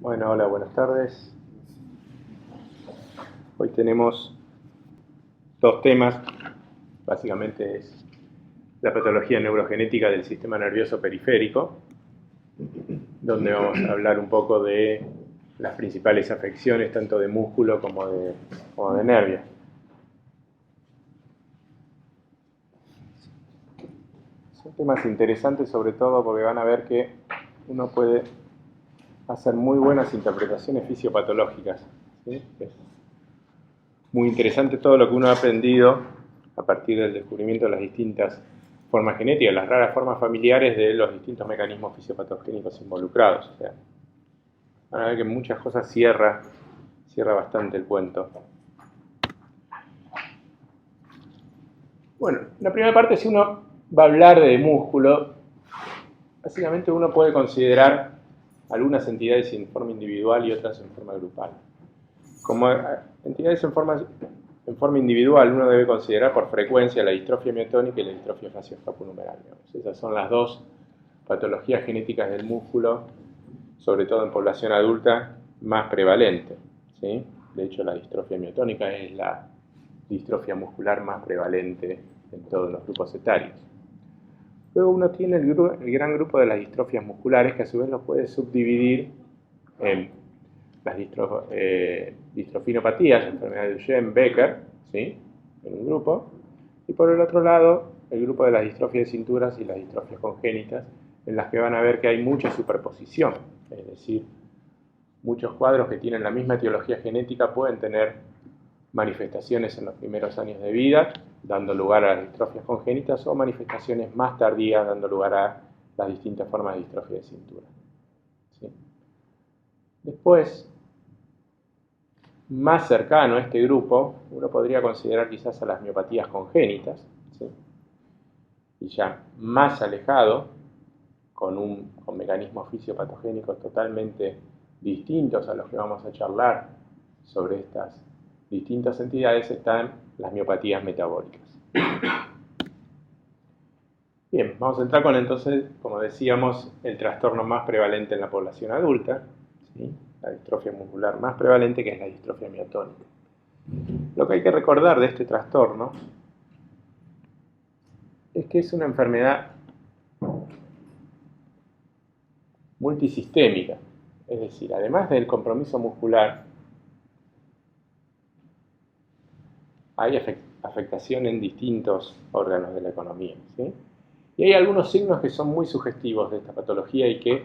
Bueno, hola, buenas tardes. Hoy tenemos dos temas. Básicamente es la patología neurogenética del sistema nervioso periférico, donde vamos a hablar un poco de las principales afecciones, tanto de músculo como de nervios. Son temas interesantes, sobre todo porque van a ver que uno puede hacer muy buenas interpretaciones fisiopatológicas, ¿sí? Es muy interesante todo lo que uno ha aprendido a partir del descubrimiento de las distintas formas genéticas, las raras formas familiares de los distintos mecanismos fisiopatogénicos involucrados. O sea, van a ver que en muchas cosas cierra bastante el cuento. Bueno, la primera parte, si uno va a hablar de músculo, básicamente uno puede considerar algunas entidades en forma individual y otras en forma grupal. Como entidades en forma individual, uno debe considerar por frecuencia la distrofia miotónica y la distrofia facioscapulohumeral. Esas son las dos patologías genéticas del músculo, sobre todo en población adulta, más prevalente, ¿sí? De hecho, la distrofia miotónica es la distrofia muscular más prevalente en todos los grupos etarios. Luego uno tiene el gran grupo de las distrofias musculares, que a su vez lo puede subdividir en las distrofinopatías, enfermedad de Duchenne, Becker, ¿sí? En un grupo, y por el otro lado, el grupo de las distrofias de cinturas y las distrofias congénitas, en las que van a ver que hay mucha superposición, es decir, muchos cuadros que tienen la misma etiología genética pueden tener manifestaciones en los primeros años de vida, dando lugar a las distrofias congénitas, o manifestaciones más tardías, dando lugar a las distintas formas de distrofia de cintura, ¿sí? Después, más cercano a este grupo, uno podría considerar quizás a las miopatías congénitas, ¿sí? Y ya más alejado, con mecanismos fisiopatogénicos totalmente distintos a los que vamos a charlar sobre estas distintas entidades, están las miopatías metabólicas. Bien, vamos a entrar con entonces, como decíamos, el trastorno más prevalente en la población adulta, ¿sí? La distrofia muscular más prevalente, que es la distrofia miotónica. Lo que hay que recordar de este trastorno es que es una enfermedad multisistémica, es decir, además del compromiso muscular, hay afectación en distintos órganos de la economía, ¿sí? Y hay algunos signos que son muy sugestivos de esta patología y que,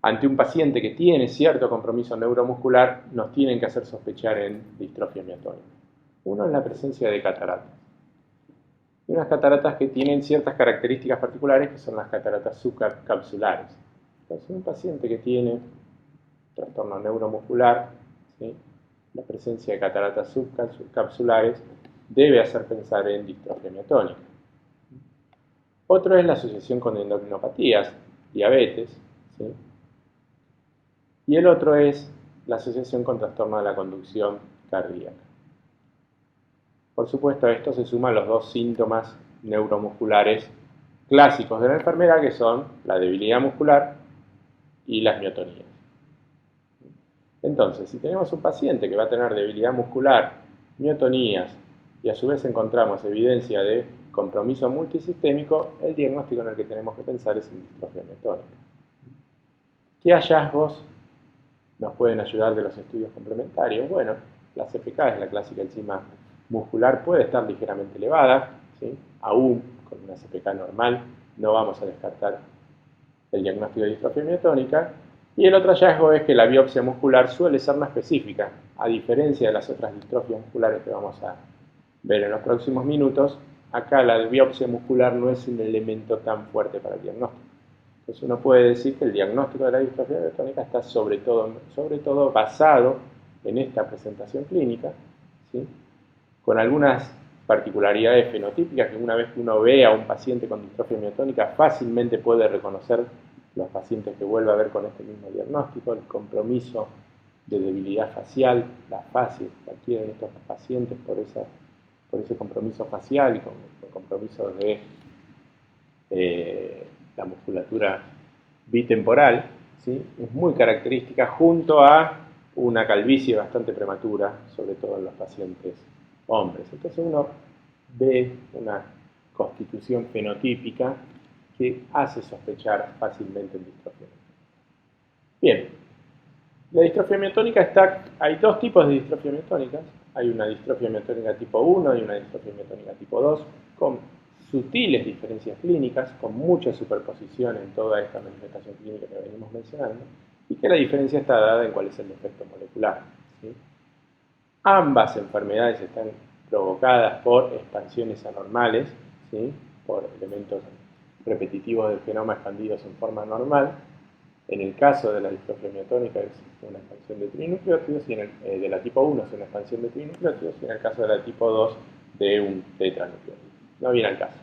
ante un paciente que tiene cierto compromiso neuromuscular, nos tienen que hacer sospechar en distrofia miotónica. Uno es la presencia de cataratas. Y unas cataratas que tienen ciertas características particulares, que son las cataratas subcapsulares. Entonces, un paciente que tiene trastorno neuromuscular, ¿sí? La presencia de cataratas subcapsulares debe hacer pensar en distrofia miotónica. Otro es la asociación con endocrinopatías, diabetes, ¿sí? Y el otro es la asociación con trastorno de la conducción cardíaca. Por supuesto, a esto se suman los dos síntomas neuromusculares clásicos de la enfermedad, que son la debilidad muscular y las miotonías. Entonces, si tenemos un paciente que va a tener debilidad muscular, miotonías, y a su vez encontramos evidencia de compromiso multisistémico, el diagnóstico en el que tenemos que pensar es en distrofia miotónica. ¿Qué hallazgos nos pueden ayudar de los estudios complementarios? Bueno, la CPK es la clásica enzima muscular, puede estar ligeramente elevada, ¿sí? Aún con una CPK normal no vamos a descartar el diagnóstico de distrofia miotónica. Y el otro hallazgo es que la biopsia muscular suele ser no específica, a diferencia de las otras distrofias musculares que vamos a ver en los próximos minutos. Acá la biopsia muscular no es un elemento tan fuerte para el diagnóstico. Entonces uno puede decir que el diagnóstico de la distrofia miotónica está sobre todo basado en esta presentación clínica, ¿sí? Con algunas particularidades fenotípicas que una vez que uno ve a un paciente con distrofia miotónica fácilmente puede reconocer los pacientes que vuelve a ver con este mismo diagnóstico, el compromiso de debilidad facial, la fascia que adquieren estos pacientes por ese compromiso facial y con el compromiso de la musculatura bitemporal, ¿sí? Es muy característica junto a una calvicie bastante prematura, sobre todo en los pacientes hombres. Entonces uno ve una constitución fenotípica que hace sospechar fácilmente en distrofia miotónica. Bien, la distrofia miotónica hay dos tipos de distrofia miotónicas. Hay una distrofia miotónica tipo 1 y una distrofia miotónica tipo 2, con sutiles diferencias clínicas, con mucha superposición en toda esta manifestación clínica que venimos mencionando, y que la diferencia está dada en cuál es el defecto molecular, ¿sí? Ambas enfermedades están provocadas por expansiones anormales, ¿sí? Por elementos repetitivos del genoma expandidos en forma normal. En el caso de la distrofia miotónica es una expansión de trinucleótidos, de la tipo 1 es una expansión de trinucleótidos, y en el caso de la tipo 2 de un tetranucleótido. No viene al caso.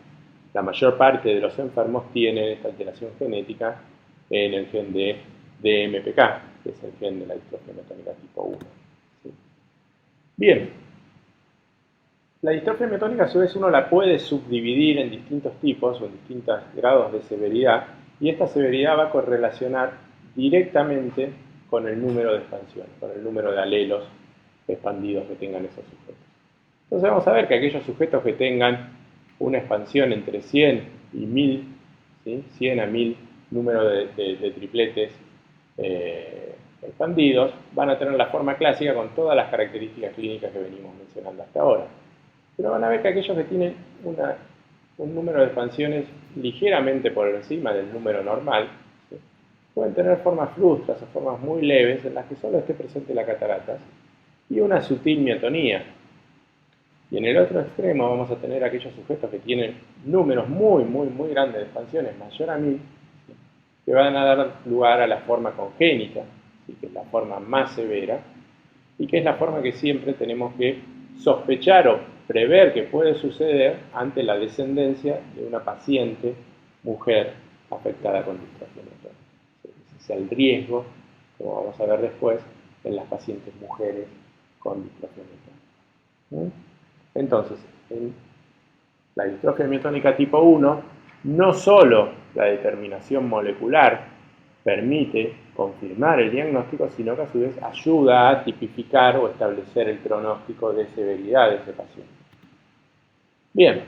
La mayor parte de los enfermos tienen esta alteración genética en el gen de DMPK, que es el gen de la distrofia miotónica tipo 1. ¿Sí? Bien, la distrofia miotónica a su vez uno la puede subdividir en distintos tipos o en distintos grados de severidad, y esta severidad va a correlacionar directamente con el número de expansiones, con el número de alelos expandidos que tengan esos sujetos. Entonces vamos a ver que aquellos sujetos que tengan una expansión entre 100 y 1000, ¿sí? 100 a 1000 número de tripletes expandidos, van a tener la forma clásica con todas las características clínicas que venimos mencionando hasta ahora. Pero van a ver que aquellos que tienen un número de expansiones ligeramente por encima del número normal, ¿sí? Pueden tener formas frustras o formas muy leves en las que solo esté presente la cataratas y una sutil miotonía. Y en el otro extremo vamos a tener aquellos sujetos que tienen números muy grandes de expansiones, mayor a 1000, ¿sí? Que van a dar lugar a la forma congénita, ¿sí? Que es la forma más severa, y que es la forma que siempre tenemos que sospechar o prever que puede suceder ante la descendencia de una paciente mujer afectada con distrofia miotónica. Ese es el riesgo, como vamos a ver después, en las pacientes mujeres con distrofia miotónica. Entonces, en la distrofia miotónica tipo 1, no solo la determinación molecular permite confirmar el diagnóstico, sino que a su vez ayuda a tipificar o establecer el pronóstico de severidad de ese paciente. Bien,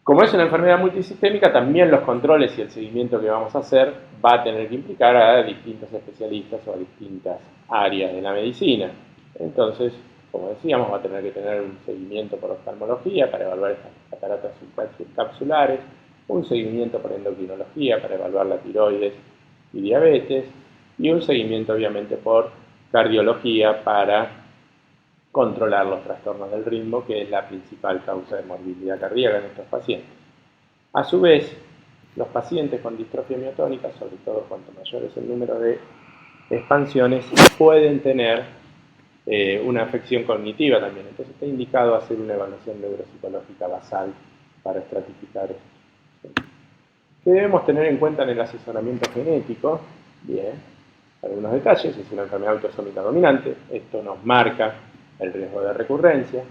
como es una enfermedad multisistémica, también los controles y el seguimiento que vamos a hacer va a tener que implicar a distintos especialistas o a distintas áreas de la medicina. Entonces, como decíamos, va a tener que tener un seguimiento por oftalmología para evaluar estas cataratas subcapsulares, un seguimiento por endocrinología para evaluar la tiroides y diabetes, y un seguimiento obviamente por cardiología para controlar los trastornos del ritmo, que es la principal causa de morbilidad cardíaca en estos pacientes. A su vez, los pacientes con distrofia miotónica, sobre todo cuanto mayor es el número de expansiones, pueden tener una afección cognitiva también. Entonces está indicado hacer una evaluación neuropsicológica basal para estratificar esto. ¿Qué debemos tener en cuenta en el asesoramiento genético? Bien, algunos detalles. Es una enfermedad autosómica dominante. Esto nos marca el riesgo de recurrencia.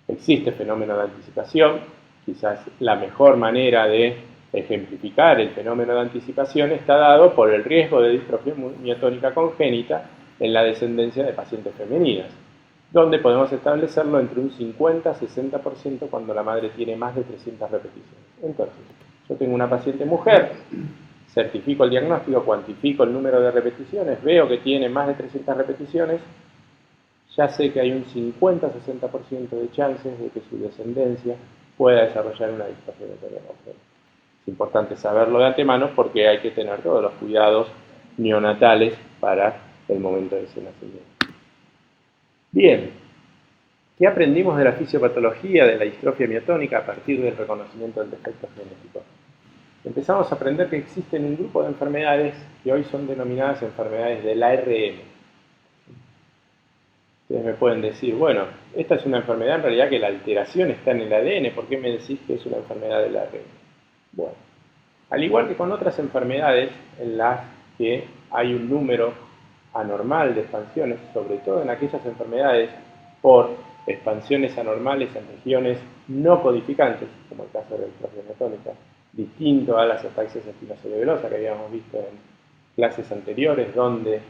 Existe fenómeno de anticipación. Quizás la mejor manera de ejemplificar el fenómeno de anticipación está dado por el riesgo de distrofia miotónica congénita en la descendencia de pacientes femeninas, donde podemos establecerlo entre un 50-60% cuando la madre tiene más de 300 repeticiones. Entonces, yo tengo una paciente mujer, certifico el diagnóstico, cuantifico el número de repeticiones, veo que tiene más de 300 repeticiones, ya sé que hay un 50-60% de chances de que su descendencia pueda desarrollar una distrofia miotónica congénita. Es importante saberlo de antemano porque hay que tener todos los cuidados neonatales para el momento de su nacimiento. Bien, ¿qué aprendimos de la fisiopatología de la distrofia miotónica a partir del reconocimiento del defecto genético? Empezamos a aprender que existen un grupo de enfermedades que hoy son denominadas enfermedades del ARN. Ustedes me pueden decir, bueno, esta es una enfermedad en realidad que la alteración está en el ADN, ¿por qué me decís que es una enfermedad del ARN? Bueno, al igual que con otras enfermedades en las que hay un número anormal de expansiones, sobre todo en aquellas enfermedades por expansiones anormales en regiones no codificantes, como el caso de la distrofia miotónica, distinto a las ataxias espinocerebelosas que habíamos visto clases anteriores donde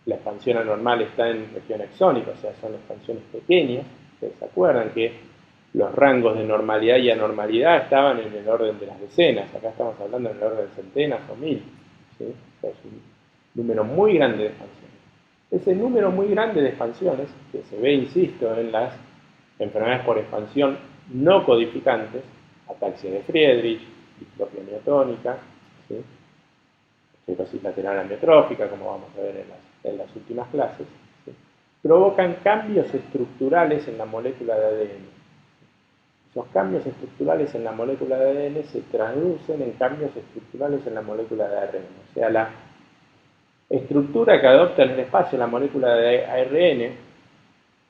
la expansión anormal está en región exónica, o sea, son expansiones pequeñas. Ustedes se acuerdan que los rangos de normalidad y anormalidad estaban en el orden de las decenas, acá estamos hablando en el orden de centenas o mil, ¿sí? O sea, es un número muy grande de expansiones. Ese número muy grande de expansiones, que se ve, insisto, en las enfermedades por expansión no codificantes, ataxia de Friedrich, distrofia miotónica, ¿sí? Esclerosis lateral amiotrófica, como vamos a ver en las últimas clases, ¿sí? Provocan cambios estructurales en la molécula de ADN. Esos cambios estructurales en la molécula de ADN se traducen en cambios estructurales en la molécula de ARN. O sea, la estructura que adopta en el espacio la molécula de ARN,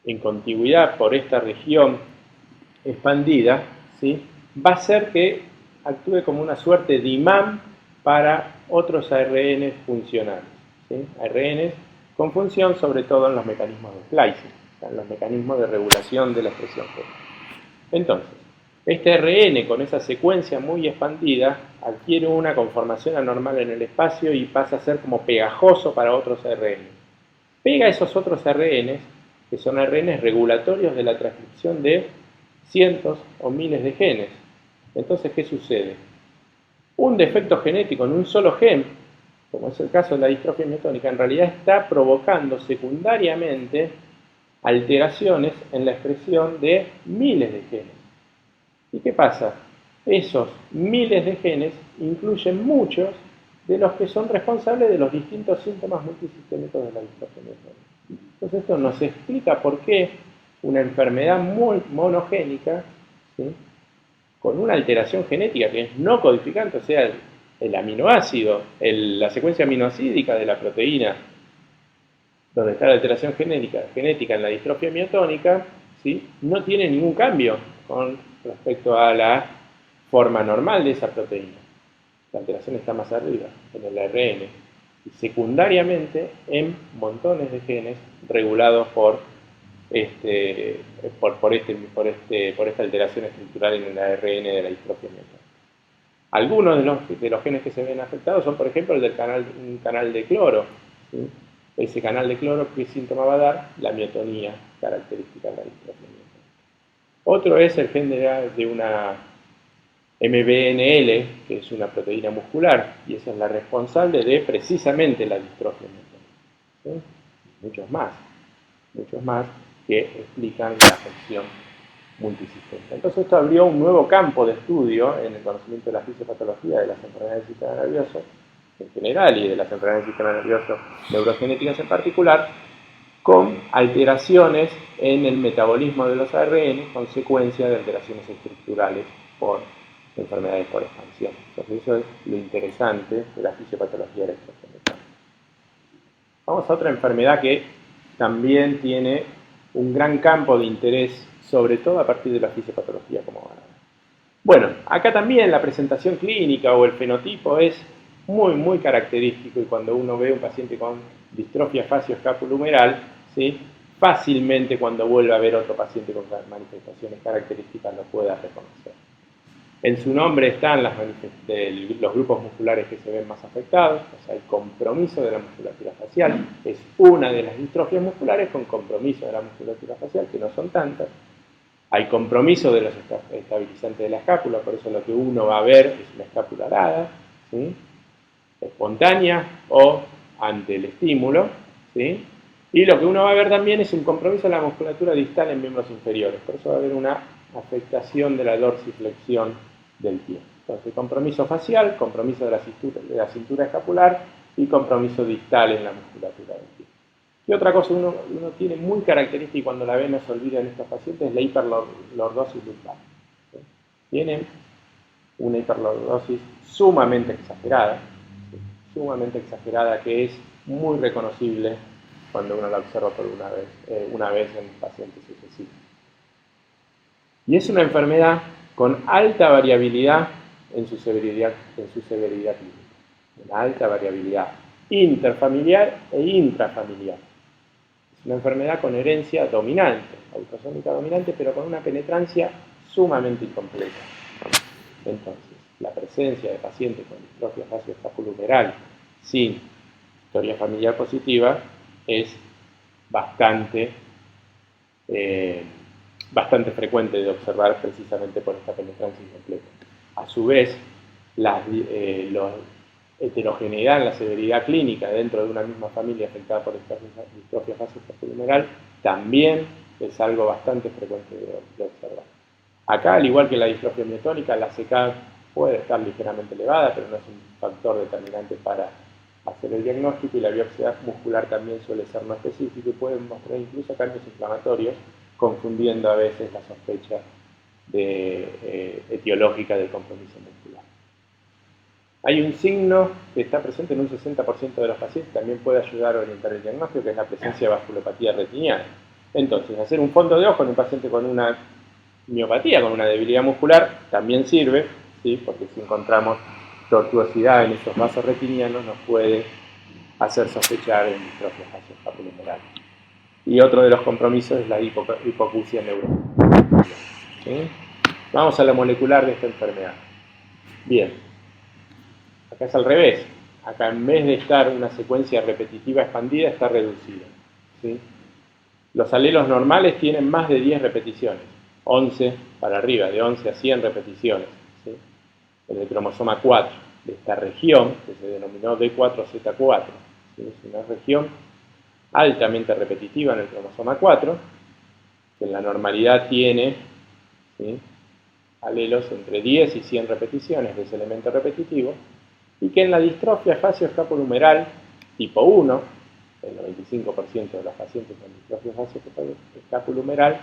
en contigüidad por esta región expandida, ¿sí? Va a ser que actúe como una suerte de imán para otros ARN funcionales, ¿sí? ARN con función sobre todo en los mecanismos de splicing, o sea, en los mecanismos de regulación de la expresión genética. Entonces, este ARN con esa secuencia muy expandida adquiere una conformación anormal en el espacio y pasa a ser como pegajoso para otros ARN. Pega a esos otros ARN, que son ARN regulatorios de la transcripción de cientos o miles de genes. Entonces, ¿qué sucede? Un defecto genético en un solo gen, como es el caso de la distrofia miotónica, en realidad está provocando secundariamente alteraciones en la expresión de miles de genes. ¿Y qué pasa? Esos miles de genes incluyen muchos de los que son responsables de los distintos síntomas multisistémicos de la distrofia miotónica. Entonces esto nos explica por qué una enfermedad muy monogénica, ¿sí? Con una alteración genética que es no codificante, o sea, el aminoácido, la secuencia aminoácidica de la proteína, donde está la alteración genética en la distrofia miotónica, ¿sí? No tiene ningún cambio con respecto a la forma normal de esa proteína. La alteración está más arriba, en el ARN, y secundariamente en montones de genes regulados por esta alteración estructural en el ARN de la distrofia miotónica. Algunos de los genes que se ven afectados son, por ejemplo, el del canal de cloro, ¿sí? Ese canal de cloro, ¿qué síntoma va a dar? La miotonía característica de la distrofia miotónica. Otro es el gen de una MBNL, que es una proteína muscular, y esa es la responsable de precisamente la distrofia miotónica, ¿sí? Muchos más que explican la afección multisistémica. Entonces esto abrió un nuevo campo de estudio en el conocimiento de la fisiopatología de las enfermedades del sistema nervioso en general y de las enfermedades del sistema nervioso neurogenéticas en particular, con alteraciones en el metabolismo de los ARN, consecuencia de alteraciones estructurales por enfermedades por expansión. Entonces eso es lo interesante de la fisiopatología electrogenética. Vamos a otra enfermedad que también tiene un gran campo de interés, sobre todo a partir de la fisiopatología, como van a ver. Bueno, acá también la presentación clínica o el fenotipo es muy característico, y cuando uno ve a un paciente con distrofia facio-escapulohumeral, ¿sí? Fácilmente cuando vuelve a ver otro paciente con manifestaciones características lo pueda reconocer. En su nombre están los grupos musculares que se ven más afectados, o sea, el compromiso de la musculatura facial es una de las distrofias musculares con compromiso de la musculatura facial, que no son tantas. Hay compromiso de los estabilizantes de la escápula, por eso lo que uno va a ver es una escápula arada, ¿sí? Espontánea o ante el estímulo, ¿sí? Y lo que uno va a ver también es un compromiso de la musculatura distal en miembros inferiores, por eso va a haber una afectación de la dorsiflexión del pie. Entonces, compromiso facial, compromiso de la cintura escapular y compromiso distal en la musculatura del pie. Y otra cosa uno tiene muy característica y cuando la ve no se olvida en estos pacientes es la hiperlordosis lumbar. ¿Sí? Tienen una hiperlordosis sumamente exagerada, que es muy reconocible cuando uno la observa por una vez en pacientes sucesivos. Y es una enfermedad con alta variabilidad en su severidad clínica, una alta variabilidad interfamiliar e intrafamiliar. Es una enfermedad con herencia dominante, autosómica dominante, pero con una penetrancia sumamente incompleta. Entonces, la presencia de pacientes con distrofia facioscapulohumeral sin historia familiar positiva es bastante frecuente de observar precisamente por esta penetrancia incompleta. A su vez, la heterogeneidad en la severidad clínica dentro de una misma familia afectada por distrofia facioscapulohumeral también es algo bastante frecuente de observar. Acá, al igual que la distrofia miotónica, la CK puede estar ligeramente elevada, pero no es un factor determinante para hacer el diagnóstico, y la biopsia muscular también suele ser no específica y puede mostrar incluso cambios inflamatorios, confundiendo a veces la sospecha etiológica del compromiso muscular. Hay un signo que está presente en un 60% de los pacientes, también puede ayudar a orientar el diagnóstico, que es la presencia de vasculopatía retiniana. Entonces, hacer un fondo de ojo en un paciente con una miopatía, con una debilidad muscular, también sirve, ¿sí? Porque si encontramos tortuosidad en esos vasos retinianos nos puede hacer sospechar en distrofia facioscapulohumeral. Y otro de los compromisos es la hipoacusia neuromuscular. ¿Sí? Vamos a la molecular de esta enfermedad. Bien, acá es al revés. Acá en vez de estar una secuencia repetitiva expandida, está reducida. ¿Sí? Los alelos normales tienen más de 10 repeticiones, 11 para arriba, de 11 a 100 repeticiones. ¿Sí? El cromosoma 4 de esta región, que se denominó D4Z4, ¿sí? Es una región altamente repetitiva en el cromosoma 4, que en la normalidad tiene, ¿sí?, alelos entre 10 y 100 repeticiones de ese elemento repetitivo, y que en la distrofia facioscapulohumeral tipo 1, el 95% de los pacientes con distrofia facioscapulohumeral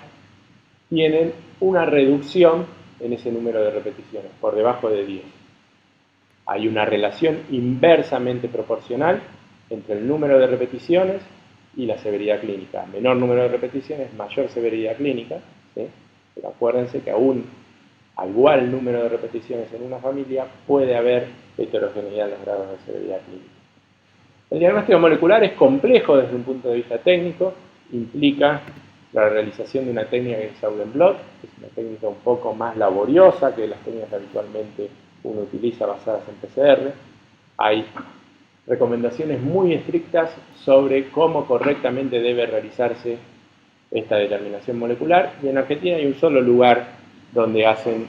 tienen una reducción en ese número de repeticiones, por debajo de 10. Hay una relación inversamente proporcional entre el número de repeticiones y la severidad clínica. Menor número de repeticiones, mayor severidad clínica, ¿sí? Pero acuérdense que aún a igual número de repeticiones en una familia puede haber heterogeneidad en los grados de severidad clínica. El diagnóstico molecular es complejo desde un punto de vista técnico, implica la realización de una técnica que es Augenblot, que es una técnica un poco más laboriosa que las técnicas que habitualmente uno utiliza basadas en PCR. Hay recomendaciones muy estrictas sobre cómo correctamente debe realizarse esta determinación molecular, y en Argentina hay un solo lugar donde hacen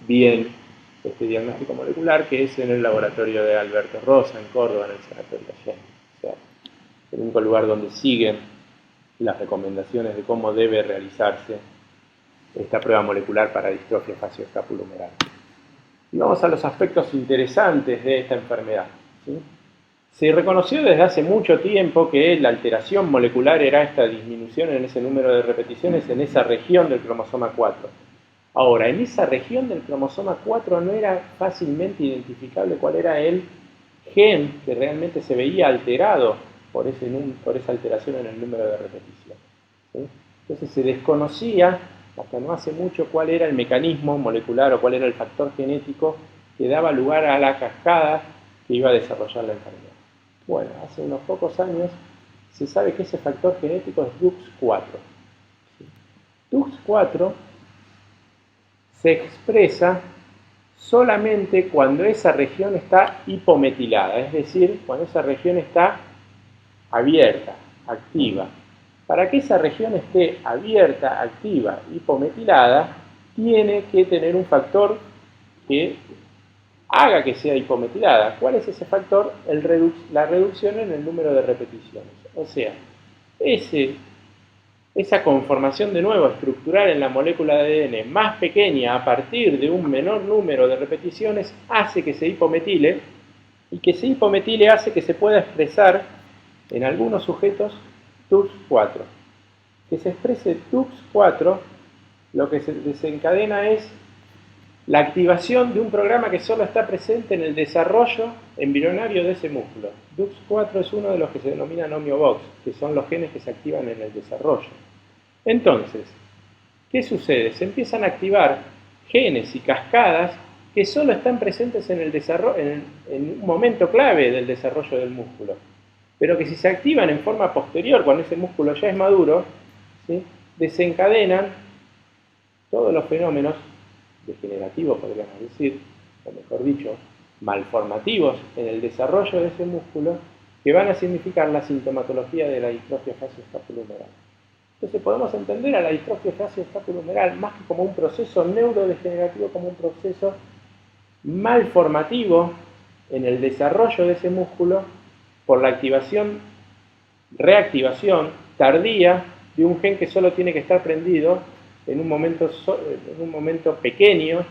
bien este diagnóstico molecular, que es en el laboratorio de Alberto Rosa, en Córdoba, en el Sanatorio Allende. O sea, el único lugar donde siguen las recomendaciones de cómo debe realizarse esta prueba molecular para distrofia facioscapulohumeral. Y vamos a los aspectos interesantes de esta enfermedad, ¿sí? Se reconoció desde hace mucho tiempo que la alteración molecular era esta disminución en ese número de repeticiones en esa región del cromosoma 4. Ahora, en esa región del cromosoma 4 no era fácilmente identificable cuál era el gen que realmente se veía alterado por esa alteración en el número de repeticiones, ¿sí? Entonces se desconocía hasta no hace mucho cuál era el mecanismo molecular o cuál era el factor genético que daba lugar a la cascada que iba a desarrollar la enfermedad. Bueno, hace unos pocos años se sabe que ese factor genético es DUX4. ¿Sí? DUX4 se expresa solamente cuando esa región está hipometilada, es decir, cuando esa región está abierta, activa. Para que esa región esté abierta, activa, hipometilada, tiene que tener un factor que haga que sea hipometilada. ¿Cuál es ese factor? La reducción en el número de repeticiones. O sea, esa conformación de nuevo estructural en la molécula de ADN más pequeña a partir de un menor número de repeticiones hace que se hipometile, y que se hipometile hace que se pueda expresar en algunos sujetos DUX4. Que se exprese DUX4, lo que se desencadena es la activación de un programa que solo está presente en el desarrollo embrionario de ese músculo. DUX4 es uno de los que se denominan homeobox, que son los genes que se activan en el desarrollo. Entonces, ¿qué sucede? Se empiezan a activar genes y cascadas que solo están presentes en el desarrollo, en un momento clave del desarrollo del músculo, pero que si se activan en forma posterior, cuando ese músculo ya es maduro, ¿sí?, desencadenan todos los fenómenos degenerativos, podríamos decir, o mejor dicho, malformativos en el desarrollo de ese músculo, que van a significar la sintomatología de la distrofia facioscapulohumeral. Entonces podemos entender a la distrofia facioscapulohumeral más que como un proceso neurodegenerativo, como un proceso malformativo en el desarrollo de ese músculo por la reactivación tardía de un gen que solo tiene que estar prendido en un momento pequeño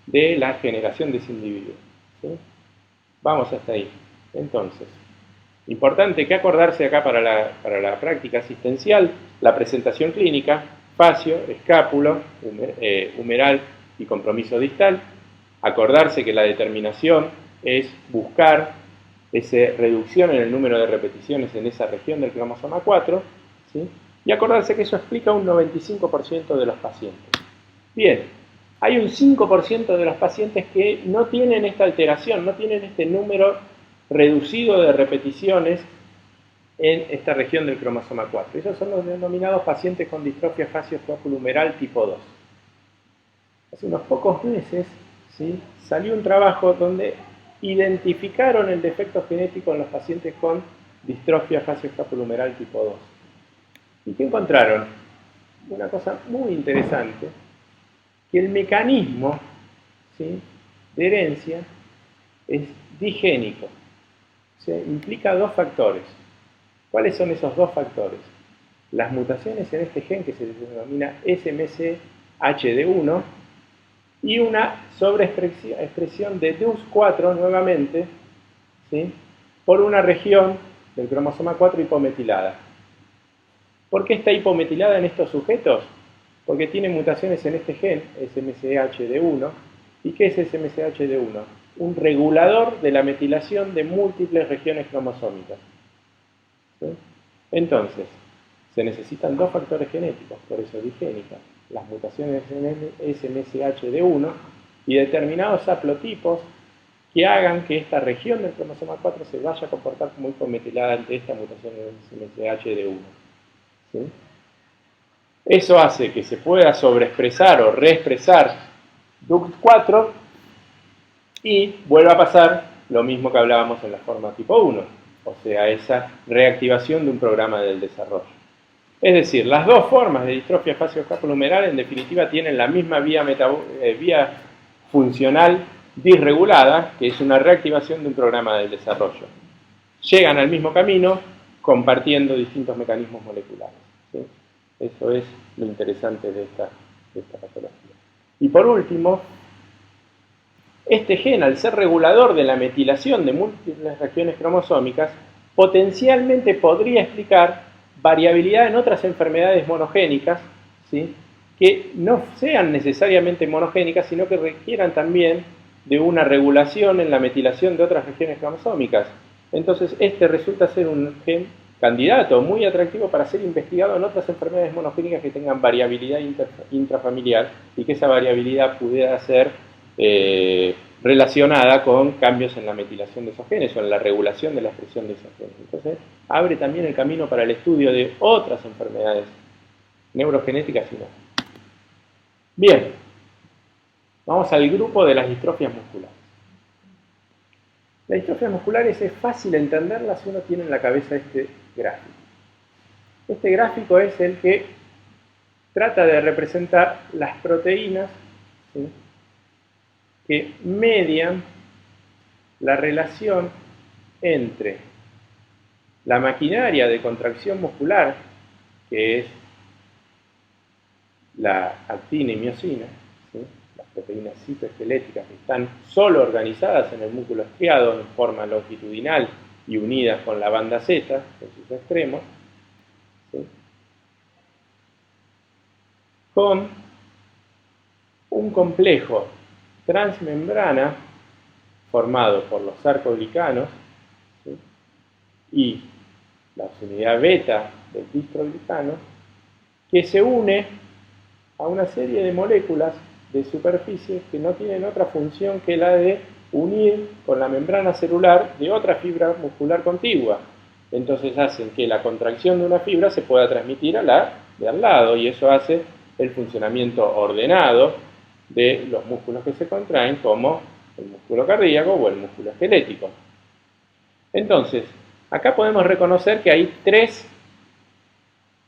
de la generación de ese individuo. ¿Sí? Vamos hasta ahí. Entonces, importante que acordarse acá para la práctica asistencial, la presentación clínica, facio, escápulo, humeral y compromiso distal. Acordarse que la determinación es buscar esa reducción en el número de repeticiones en esa región del cromosoma 4, ¿sí? Y acordarse que eso explica un 95% de los pacientes. Bien, hay un 5% de los pacientes que no tienen esta alteración, no tienen este número reducido de repeticiones en esta región del cromosoma 4. Esos son los denominados pacientes con distrofia facioscapulohumeral tipo 2. Hace unos pocos meses, ¿sí?, salió un trabajo donde identificaron el defecto genético en los pacientes con distrofia facioscapulohumeral tipo 2. ¿Y qué encontraron? Una cosa muy interesante, que el mecanismo, ¿sí?, de herencia es digénico. O sea, implica dos factores. ¿Cuáles son esos dos factores? Las mutaciones en este gen que se denomina SMCHD1 y una sobreexpresión de DUS4 nuevamente, ¿sí?, por una región del cromosoma 4 hipometilada. ¿Por qué está hipometilada en estos sujetos? Porque tiene mutaciones en este gen, SMCHD1. ¿Y qué es SMCHD1? Un regulador de la metilación de múltiples regiones cromosómicas. ¿Sí? Entonces, se necesitan dos factores genéticos, por eso digénica, las mutaciones en SMCHD1 y determinados haplotipos que hagan que esta región del cromosoma 4 se vaya a comportar como hipometilada ante esta mutación en SMCHD1. ¿Sí? Eso hace que se pueda sobreexpresar o reexpresar DUX4 y vuelva a pasar lo mismo que hablábamos en la forma tipo 1, o sea, esa reactivación de un programa del desarrollo. Es decir, las dos formas de distrofia facioscapulohumeral en definitiva tienen la misma vía funcional disregulada, que es una reactivación de un programa del desarrollo. Llegan al mismo camino compartiendo distintos mecanismos moleculares. ¿Sí? Eso es lo interesante de esta patología. Y por último, este gen, al ser regulador de la metilación de múltiples regiones cromosómicas, potencialmente podría explicar variabilidad en otras enfermedades monogénicas, ¿sí?, que no sean necesariamente monogénicas, sino que requieran también de una regulación en la metilación de otras regiones cromosómicas. Entonces, este resulta ser un gen candidato muy atractivo para ser investigado en otras enfermedades monogénicas que tengan variabilidad intrafamiliar y que esa variabilidad pudiera ser relacionada con cambios en la metilación de esos genes o en la regulación de la expresión de esos genes. Entonces, abre también el camino para el estudio de otras enfermedades neurogenéticas y no. Bien, vamos al grupo de las distrofias musculares. Las distrofias musculares es fácil entenderlas si uno tiene en la cabeza este gráfico. Este gráfico es el que trata de representar las proteínas, ¿sí?, que median la relación entre la maquinaria de contracción muscular, que es la actina y miosina, ¿sí?, las proteínas citoesqueléticas que están solo organizadas en el músculo estriado en forma longitudinal y unidas con la banda Z en sus extremos, ¿sí?, con un complejo transmembrana formado por los sarcoglicanos, ¿sí?, y la unidad beta del distroglicano, que se une a una serie de moléculas de superficie que no tienen otra función que la de unir con la membrana celular de otra fibra muscular contigua. Entonces hacen que la contracción de una fibra se pueda transmitir a la de al lado, y eso hace el funcionamiento ordenado de los músculos que se contraen, como el músculo cardíaco o el músculo esquelético. Entonces, acá podemos reconocer que hay tres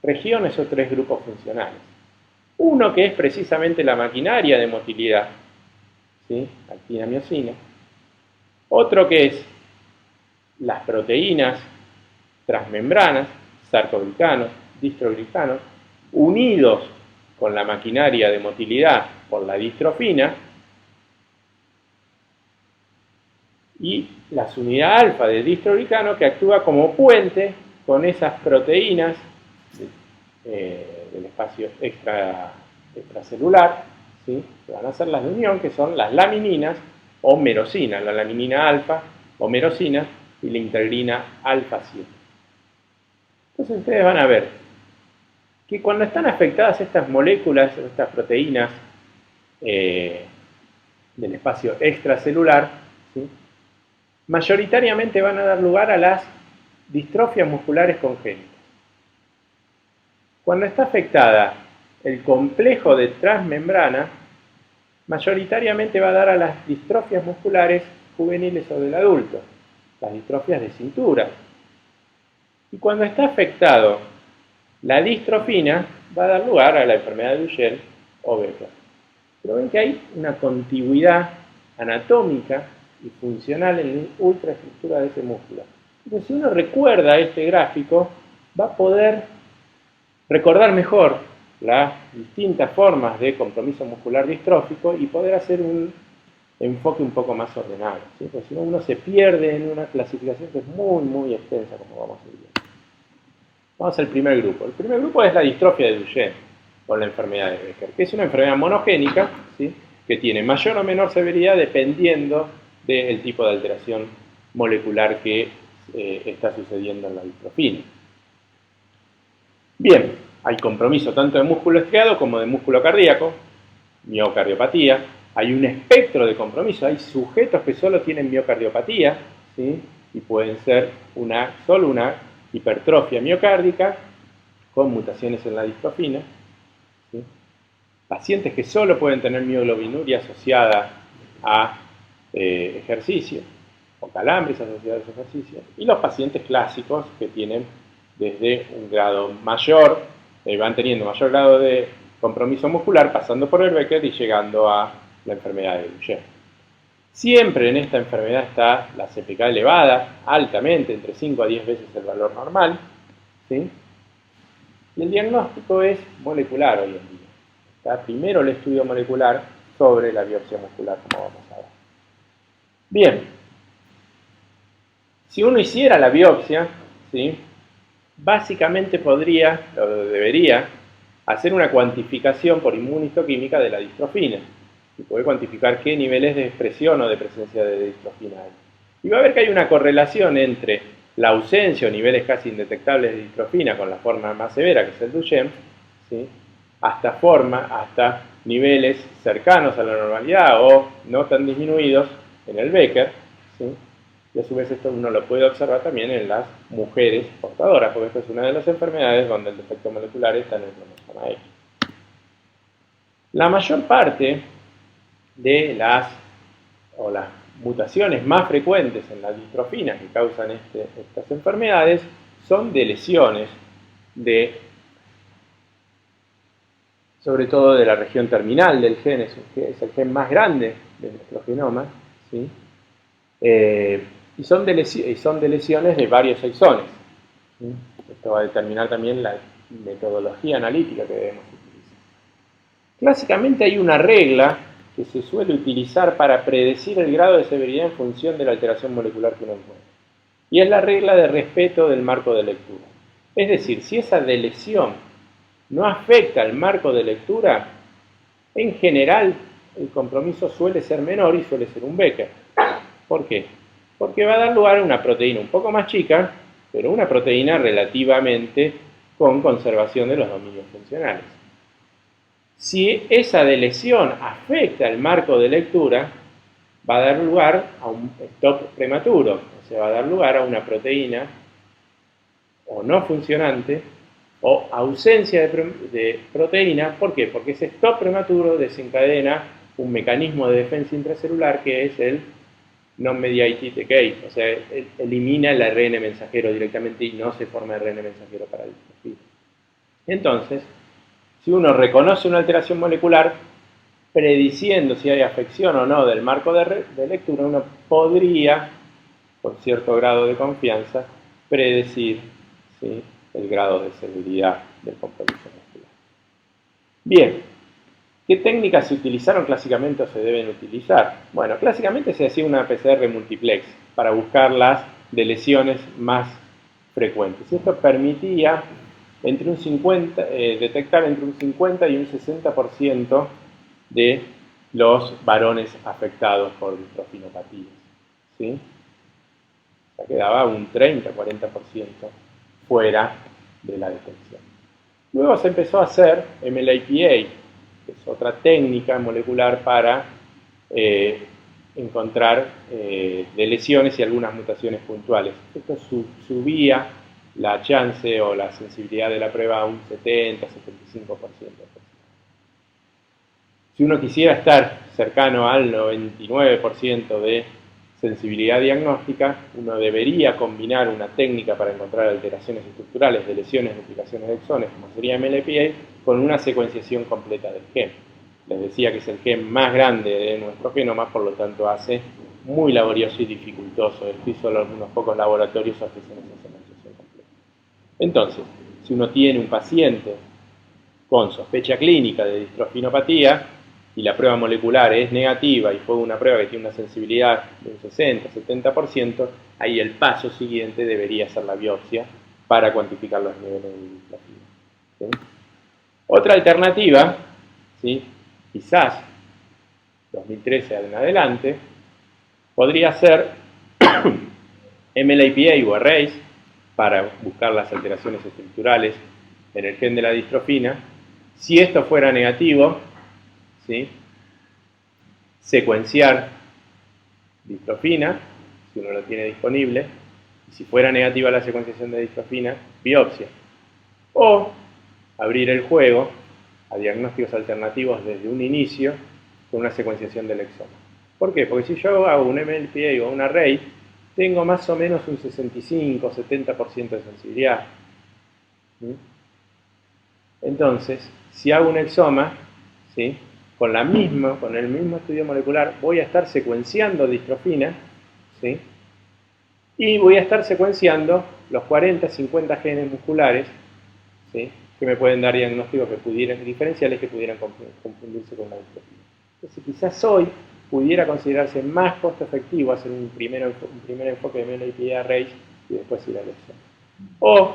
regiones o tres grupos funcionales. Uno que es precisamente la maquinaria de motilidad, ¿sí? Actina, miosina. Otro que es las proteínas transmembranas, sarcoglicanos, distroglicanos, unidos con la maquinaria de motilidad por la distrofina, y la unidad alfa de distroglicano que actúa como puente con esas proteínas del espacio extracelular, ¿sí? Que van a ser las de unión, que son las lamininas o merosinas, la laminina alfa o merosina y la integrina alfa 7. Entonces ustedes van a ver que cuando están afectadas estas moléculas, estas proteínas del espacio extracelular, ¿sí? Mayoritariamente van a dar lugar a las distrofias musculares congénitas. Cuando está afectada el complejo de transmembrana, mayoritariamente va a dar a las distrofias musculares juveniles o del adulto, las distrofias de cintura. Y cuando está afectado la distrofina, va a dar lugar a la enfermedad de Duchenne o Becker. Pero ven que hay una contigüidad anatómica y funcional en la ultraestructura de ese músculo. Entonces, si uno recuerda este gráfico, va a poder recordar mejor las distintas formas de compromiso muscular distrófico y poder hacer un enfoque un poco más ordenado, ¿sí? Porque si no, uno se pierde en una clasificación que es muy, muy extensa, como vamos a ver. Vamos al primer grupo. El primer grupo es la distrofia de Duchenne, o la enfermedad de Becker, que es una enfermedad monogénica, ¿sí? Que tiene mayor o menor severidad dependiendo del tipo de alteración molecular que está sucediendo en la distrofina. Bien, hay compromiso tanto de músculo estriado como de músculo cardíaco, miocardiopatía. Hay un espectro de compromiso, hay sujetos que solo tienen miocardiopatía, ¿sí? Y pueden ser solo una hipertrofia miocárdica con mutaciones en la distrofina, ¿sí? Pacientes que solo pueden tener mioglobinuria asociada a ejercicio o calambres asociados a ejercicio, y los pacientes clásicos que tienen desde un grado mayor, van teniendo mayor grado de compromiso muscular, pasando por el Becker y llegando a la enfermedad de Duchenne. Siempre en esta enfermedad está la CPK elevada, altamente, entre 5 a 10 veces el valor normal, ¿sí? Y el diagnóstico es molecular hoy en día. Está primero el estudio molecular sobre la biopsia muscular, como vamos a ver. Bien, si uno hiciera la biopsia, ¿sí? Básicamente podría, o debería, hacer una cuantificación por inmunistoquímica de la distrofina y poder cuantificar qué niveles de expresión o de presencia de distrofina hay. Y va a ver que hay una correlación entre la ausencia o niveles casi indetectables de distrofina con la forma más severa, que es el Duchenne, ¿sí? hasta niveles cercanos a la normalidad o no tan disminuidos en el Becker, ¿sí? Y a su vez esto uno lo puede observar también en las mujeres portadoras, porque esta es una de las enfermedades donde el defecto molecular está en el cromosoma X. La mayor parte de las mutaciones más frecuentes en las distrofinas que causan estas enfermedades son de lesiones sobre todo de la región terminal del gen, es el gen más grande de nuestro genoma, ¿sí? Y son de lesiones de varios exones, ¿sí? Esto va a determinar también la metodología analítica que debemos utilizar. Clásicamente hay una regla que se suele utilizar para predecir el grado de severidad en función de la alteración molecular que uno encuentra. Y es la regla de respeto del marco de lectura. Es decir, si esa lesión no afecta al marco de lectura, en general el compromiso suele ser menor y suele ser un Becker. ¿Por qué? Porque va a dar lugar a una proteína un poco más chica, pero una proteína relativamente con conservación de los dominios funcionales. Si esa lesión afecta el marco de lectura, va a dar lugar a un stop prematuro, o sea, va a dar lugar a una proteína o no funcionante o ausencia de proteína. ¿Por qué? Porque ese stop prematuro desencadena un mecanismo de defensa intracelular que es el non-mediated decay, o sea, elimina el ARN mensajero directamente y no se forma ARN mensajero para distrofina. Entonces, si uno reconoce una alteración molecular, prediciendo si hay afección o no del marco de lectura, uno podría, con cierto grado de confianza, predecir, ¿sí?, el grado de seguridad del compromiso muscular. Bien, ¿qué técnicas se utilizaron clásicamente o se deben utilizar? Bueno, clásicamente se hacía una PCR multiplex para buscar las lesiones más frecuentes. Esto permitía detectar entre un 50 y un 60% de los varones afectados por distrofinopatías, ¿sí? O sea, quedaba un 30-40% fuera de la detección. Luego se empezó a hacer MLAPA, que es otra técnica molecular para encontrar de lesiones y algunas mutaciones puntuales. Esto subía la chance o la sensibilidad de la prueba a un 70-75%. Si uno quisiera estar cercano al 99% de sensibilidad diagnóstica, uno debería combinar una técnica para encontrar alteraciones estructurales de lesiones, duplicaciones de exones, como sería MLPA, con una secuenciación completa del gen. Les decía que es el gen más grande de nuestro genoma, por lo tanto hace muy laborioso y dificultoso. Esto y solo algunos pocos laboratorios ofrecen esa secuenciación completa. Entonces, si uno tiene un paciente con sospecha clínica de distrofinopatía y la prueba molecular es negativa y fue una prueba que tiene una sensibilidad de un 60-70%, ahí el paso siguiente debería ser la biopsia para cuantificar los niveles de distrofina, ¿sí? Otra alternativa, ¿sí?, quizás 2013 en adelante, podría ser MLAPA o arrays para buscar las alteraciones estructurales en el gen de la distrofina. Si esto fuera negativo, ¿sí?, secuenciar distrofina, si uno lo tiene disponible, y si fuera negativa la secuenciación de distrofina, biopsia. O abrir el juego a diagnósticos alternativos desde un inicio con una secuenciación del exoma. ¿Por qué? Porque si yo hago un MLPA o un array, tengo más o menos un 65-70% de sensibilidad. ¿Sí? Entonces, si hago un exoma, ¿sí?, con el mismo estudio molecular, voy a estar secuenciando distrofina, ¿sí?, y voy a estar secuenciando los 40-50 genes musculares, ¿sí?, que me pueden dar diagnósticos diferenciales que pudieran confundirse con la distrofina. Entonces, quizás hoy pudiera considerarse más costo efectivo hacer un primer enfoque de MLAPA arrays y después ir al exoma. O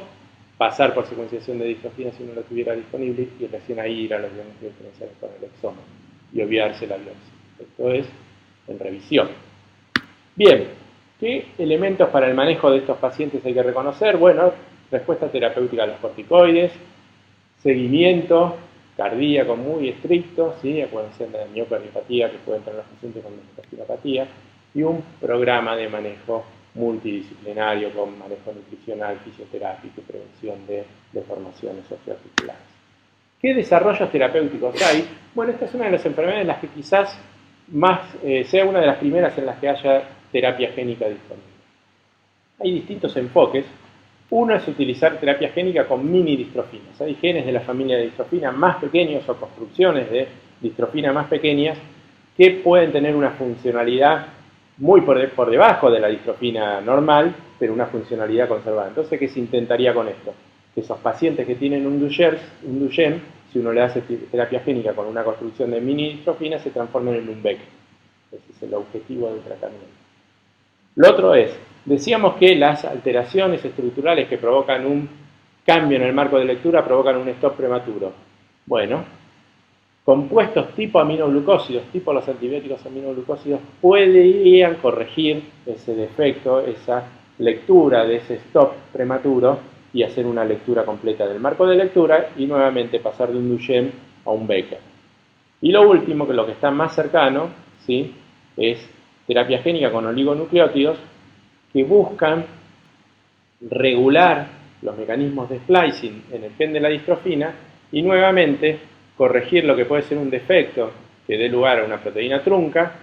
pasar por secuenciación de distrofina si uno lo tuviera disponible y recién ahí ir a los diagnósticos diferenciales con el exoma y olvidarse la biopsia. Esto es en revisión. Bien, ¿qué elementos para el manejo de estos pacientes hay que reconocer? Bueno, respuesta terapéutica a los corticoides, seguimiento cardíaco muy estricto, ¿sí?, acuérdense de la miocardiopatía que pueden tener los pacientes con distrofinopatía, y un programa de manejo multidisciplinario con manejo nutricional, fisioterápico y prevención de deformaciones osteoarticulares. ¿Qué desarrollos terapéuticos hay? Bueno, esta es una de las enfermedades en las que quizás sea una de las primeras en las que haya terapia génica disponible. Hay distintos enfoques. Uno es utilizar terapia génica con mini distrofinas. Hay genes de la familia de distrofina más pequeños o construcciones de distrofina más pequeñas que pueden tener una funcionalidad muy por debajo de la distrofina normal, pero una funcionalidad conservada. Entonces, ¿qué se intentaría con esto? Que esos pacientes que tienen un Duchenne, si uno le hace terapia génica con una construcción de mini distrofina, se transformen en un Becker. Ese es el objetivo del tratamiento. Lo otro es, decíamos que las alteraciones estructurales que provocan un cambio en el marco de lectura provocan un stop prematuro. Bueno, compuestos tipo aminoglucósidos, tipo los antibióticos aminoglucósidos, podrían corregir ese defecto, esa lectura de ese stop prematuro y hacer una lectura completa del marco de lectura y nuevamente pasar de un Duchenne a un Becker. Y lo último, que lo que está más cercano, ¿sí?, es terapia génica con oligonucleótidos que buscan regular los mecanismos de splicing en el gen de la distrofina y nuevamente corregir lo que puede ser un defecto que dé lugar a una proteína trunca,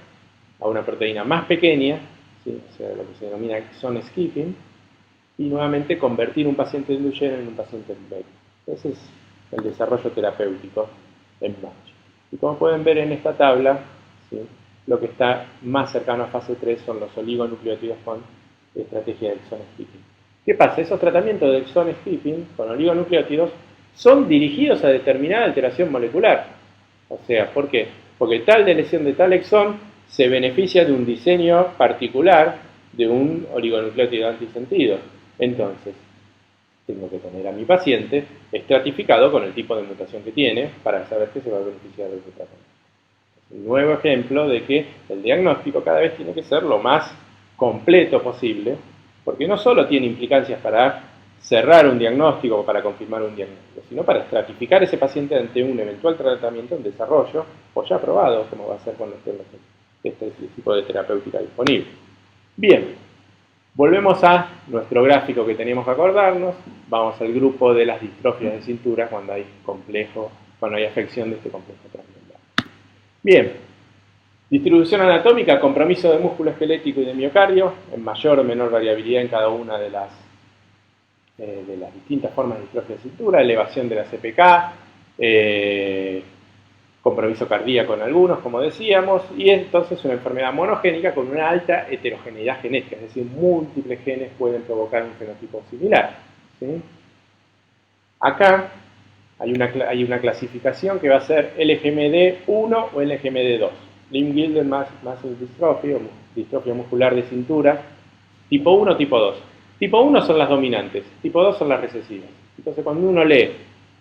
a una proteína más pequeña, ¿sí? O sea, lo que se denomina exon skipping, y nuevamente convertir un paciente Duchenne en un paciente Becker. Ese es el desarrollo terapéutico en MASH. Y como pueden ver en esta tabla, ¿sí? Lo que está más cercano a fase 3 son los oligonucleótidos con estrategia de exon skipping. ¿Qué pasa? Esos tratamientos de exon skipping con oligonucleótidos son dirigidos a determinada alteración molecular. O sea, ¿por qué? Porque tal de lesión de tal exón se beneficia de un diseño particular de un oligonucleótido antisentido. Entonces, tengo que tener a mi paciente estratificado con el tipo de mutación que tiene para saber que se va a beneficiar de ese tratamiento. Es un nuevo ejemplo de que el diagnóstico cada vez tiene que ser lo más completo posible, porque no solo tiene implicancias para cerrar un diagnóstico o para confirmar un diagnóstico, sino para estratificar ese paciente ante un eventual tratamiento en desarrollo o ya aprobado, como va a ser cuando esté este tipo de terapéutica disponible. Bien, volvemos a nuestro gráfico que teníamos que acordarnos. Vamos al grupo de las distrofias de cintura cuando hay afección de este complejo transmembrano. Bien, distribución anatómica, compromiso de músculo esquelético y de miocardio, en mayor o menor variabilidad en cada una de las distintas formas de distrofia de cintura, elevación de la CPK, compromiso cardíaco en algunos, como decíamos, y entonces una enfermedad monogénica con una alta heterogeneidad genética, es decir, múltiples genes pueden provocar un fenotipo similar, ¿sí? Acá hay una clasificación que va a ser LGMD1 o LGMD2, Limb-Girdle Muscle Dystrophy o distrofia muscular de cintura, tipo 1 o tipo 2. Tipo 1 son las dominantes, tipo 2 son las recesivas. Entonces cuando uno lee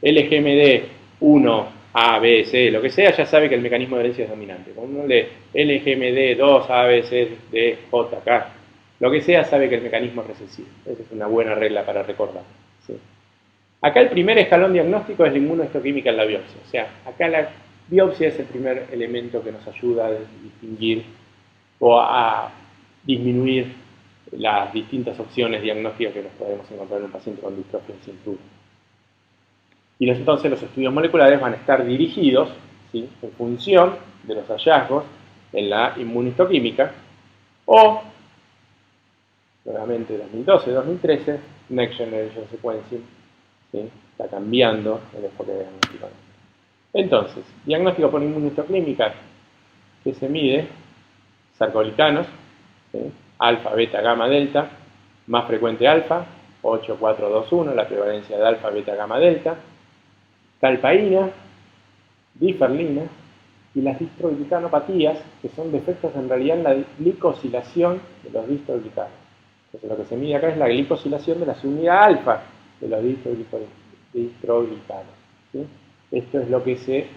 LGMD1, A, B, C, lo que sea, ya sabe que el mecanismo de herencia es dominante. Cuando uno lee LGMD2, A, B, C, D, J, K, lo que sea, sabe que el mecanismo es recesivo. Esa es una buena regla para recordar, ¿sí? Acá el primer escalón diagnóstico es la inmunohistoquímica en la biopsia. O sea, acá la biopsia es el primer elemento que nos ayuda a distinguir o a disminuir las distintas opciones diagnósticas que nos podemos encontrar en un paciente con distrofia de cintura. Y entonces los estudios moleculares van a estar dirigidos, ¿sí?, en función de los hallazgos en la inmunohistoquímica o, nuevamente 2012-2013, Next Generation Sequencing, ¿sí?, está cambiando el enfoque diagnóstico. Entonces, diagnóstico por inmunohistoquímica que se mide, sarcoglicanos, ¿sí?, alfa, beta, gamma, delta, más frecuente alfa, 8,4,2,1, la prevalencia de alfa, beta, gamma, delta, talpaína, diferlina y las distroglicanopatías, que son defectos en realidad en la glicosilación de los distroglicanos. Entonces lo que se mide acá es la glicosilación de la subunidad alfa de los distroglicanos, ¿sí? Esto es lo que se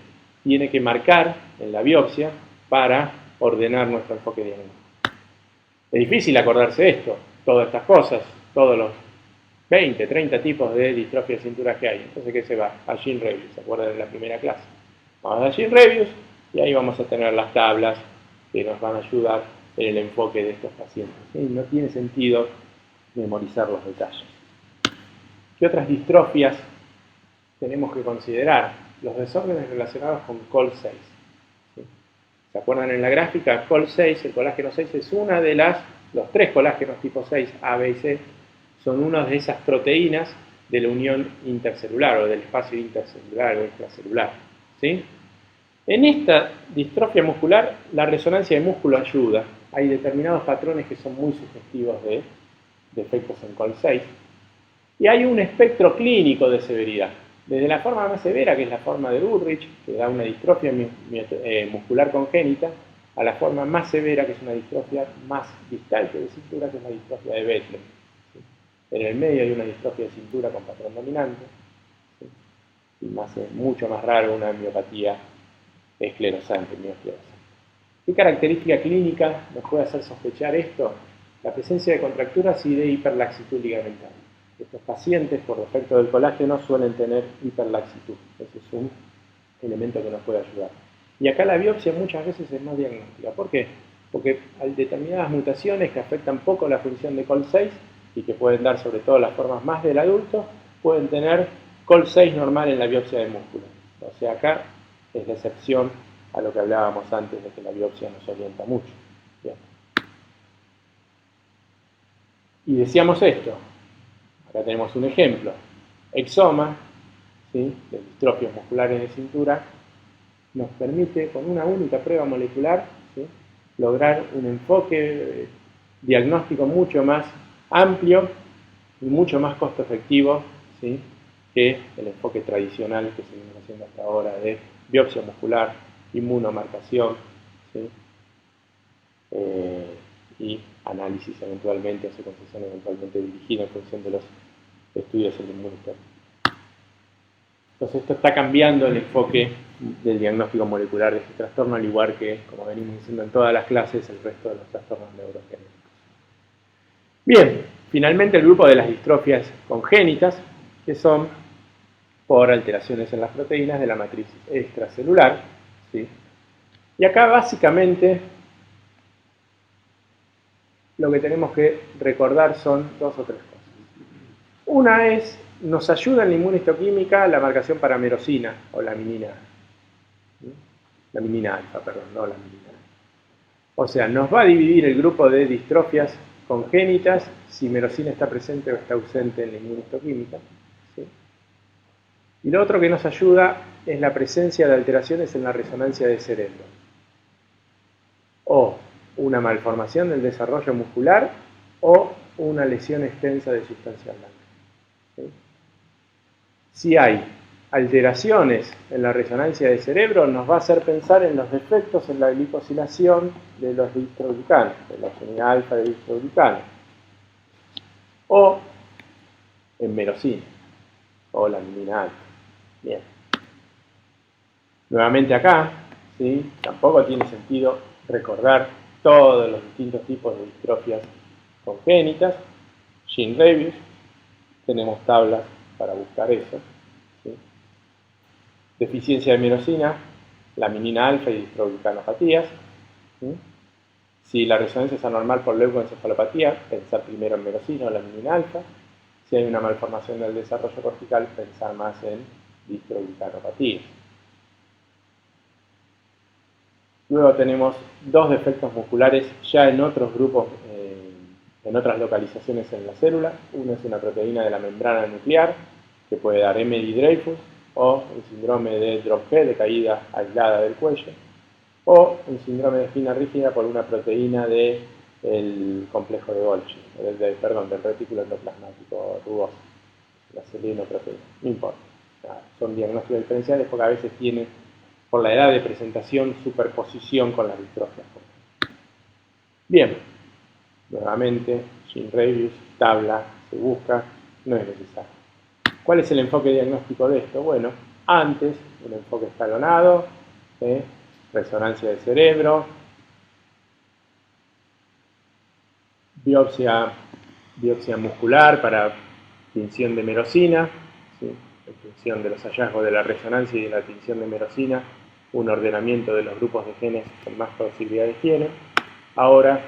tiene que marcar en la biopsia para ordenar nuestro enfoque diagnóstico. Es difícil acordarse esto, todas estas cosas, todos los 20, 30 tipos de distrofia de cintura que hay. Entonces, ¿qué se va? A Gene Reviews, ¿se acuerdan de la primera clase? Vamos a Gene Reviews y ahí vamos a tener las tablas que nos van a ayudar en el enfoque de estos pacientes, ¿sí? No tiene sentido memorizar los detalles. ¿Qué otras distrofias tenemos que considerar? Los desórdenes relacionados con COL6. ¿Sí? ¿Se acuerdan en la gráfica? COL6, el colágeno 6 es una de los 3 colágenos tipo 6, A, B y C, son una de esas proteínas de la unión intercelular o del espacio intercelular o extracelular, ¿sí? En esta distrofia muscular, la resonancia de músculo ayuda. Hay determinados patrones que son muy sugestivos de efectos en COL6. Y hay un espectro clínico de severidad. Desde la forma más severa, que es la forma de Ulrich, que da una distrofia muscular congénita, a la forma más severa, que es una distrofia más distal que de cintura, que es la distrofia de Bethlen. ¿Sí? En el medio hay una distrofia de cintura con patrón dominante, ¿sí?, y mucho más raro una miopatía esclerosante, miosclerosante. ¿Qué característica clínica nos puede hacer sospechar esto? La presencia de contracturas y de hiperlaxitud ligamentaria. Estos pacientes, por defecto del colágeno, suelen tener hiperlaxitud. Ese es un elemento que nos puede ayudar. Y acá la biopsia muchas veces es más diagnóstica. ¿Por qué? Porque hay determinadas mutaciones que afectan poco la función de COL6 y que pueden dar sobre todo las formas más del adulto, pueden tener COL6 normal en la biopsia de músculo. O sea, acá es la excepción a lo que hablábamos antes de que la biopsia nos orienta mucho. Bien. Y decíamos esto, acá tenemos un ejemplo, exoma, ¿sí?, de distrofias musculares de cintura, nos permite con una única prueba molecular, ¿sí?, lograr un enfoque diagnóstico mucho más amplio y mucho más costo efectivo, ¿sí?, que el enfoque tradicional que seguimos haciendo hasta ahora de biopsia muscular, inmunomarcación, ¿sí?, y análisis eventualmente o secuenciación eventualmente dirigida en función de los estudios del inmunohistórico. Entonces esto está cambiando el enfoque del diagnóstico molecular de este trastorno, al igual que, como venimos diciendo en todas las clases, el resto de los trastornos neurogénicos. Bien, finalmente el grupo de las distrofias congénitas, que son por alteraciones en las proteínas de la matriz extracelular, ¿sí? Y acá básicamente lo que tenemos que recordar son dos o tres cosas. Una es, nos ayuda en la inmunohistoquímica la marcación para merosina o laminina. Laminina alfa, perdón, no laminina. O sea, nos va a dividir el grupo de distrofias congénitas si merosina está presente o está ausente en la inmunohistoquímica, ¿sí? Y lo otro que nos ayuda es la presencia de alteraciones en la resonancia de cerebro. O una malformación del desarrollo muscular o una lesión extensa de sustancia blanca, ¿sí? Si hay alteraciones en la resonancia de cerebro, nos va a hacer pensar en los defectos en la glicosilación de los distroglucanos, de la unidad alfa de distroglucanos, o en merosina, o la laminina alfa. Bien. Nuevamente acá, ¿sí?, tampoco tiene sentido recordar todos los distintos tipos de distrofias congénitas. Shin-Rabius, tenemos tablas para buscar eso, ¿sí? Deficiencia de merosina, laminina alfa y distroglucanopatías, ¿sí? Si la resonancia es anormal por leucoencefalopatía, pensar primero en merosina o laminina alfa. Si hay una malformación del desarrollo cortical, pensar más en distroglucanopatías. Luego tenemos dos defectos musculares ya en otros grupos, en otras localizaciones en la célula. Uno es una proteína de la membrana nuclear, que puede dar Emery-Dreifuss, o un síndrome de drop-head, de caída aislada del cuello, o un síndrome de espina rígida por una proteína del complejo de Golgi, del retículo endoplasmático rugoso, la selenoproteína, no importa. Son diagnósticos diferenciales porque a veces tienen, por la edad de presentación, superposición con las distrofias. Bien, nuevamente, Shin-Rabius, tabla, se busca, no es necesario. ¿Cuál es el enfoque diagnóstico de esto? Bueno, antes, un enfoque escalonado, resonancia del cerebro, biopsia muscular para tinción de merosina, ¿sí?, en función de los hallazgos de la resonancia y de la tinción de merosina, un ordenamiento de los grupos de genes con más posibilidades tienen. Ahora,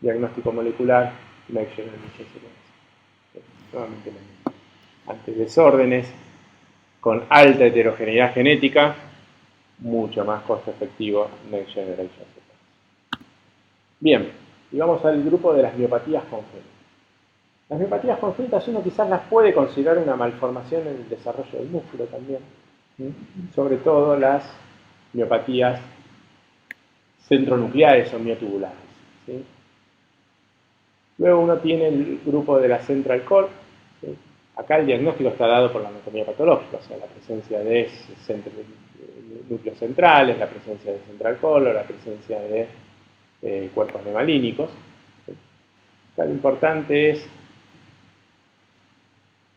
diagnóstico molecular, Next Generation Sequencing. Nuevamente lo mismo. Ante desórdenes con alta heterogeneidad genética, mucho más costo efectivo Next Generation Sequencing. Bien, y vamos al grupo de las miopatías congénitas. Las miopatías congénitas uno quizás las puede considerar una malformación en el desarrollo del músculo también, ¿sí?, sobre todo las miopatías centronucleares o miotubulares, ¿sí? Luego uno tiene el grupo de la Central Core, ¿sí? Acá el diagnóstico está dado por la anatomía patológica, o sea, la presencia de núcleos centrales, la presencia de Central Core, la presencia de cuerpos nemalínicos. ¿Sí? Acá lo importante es,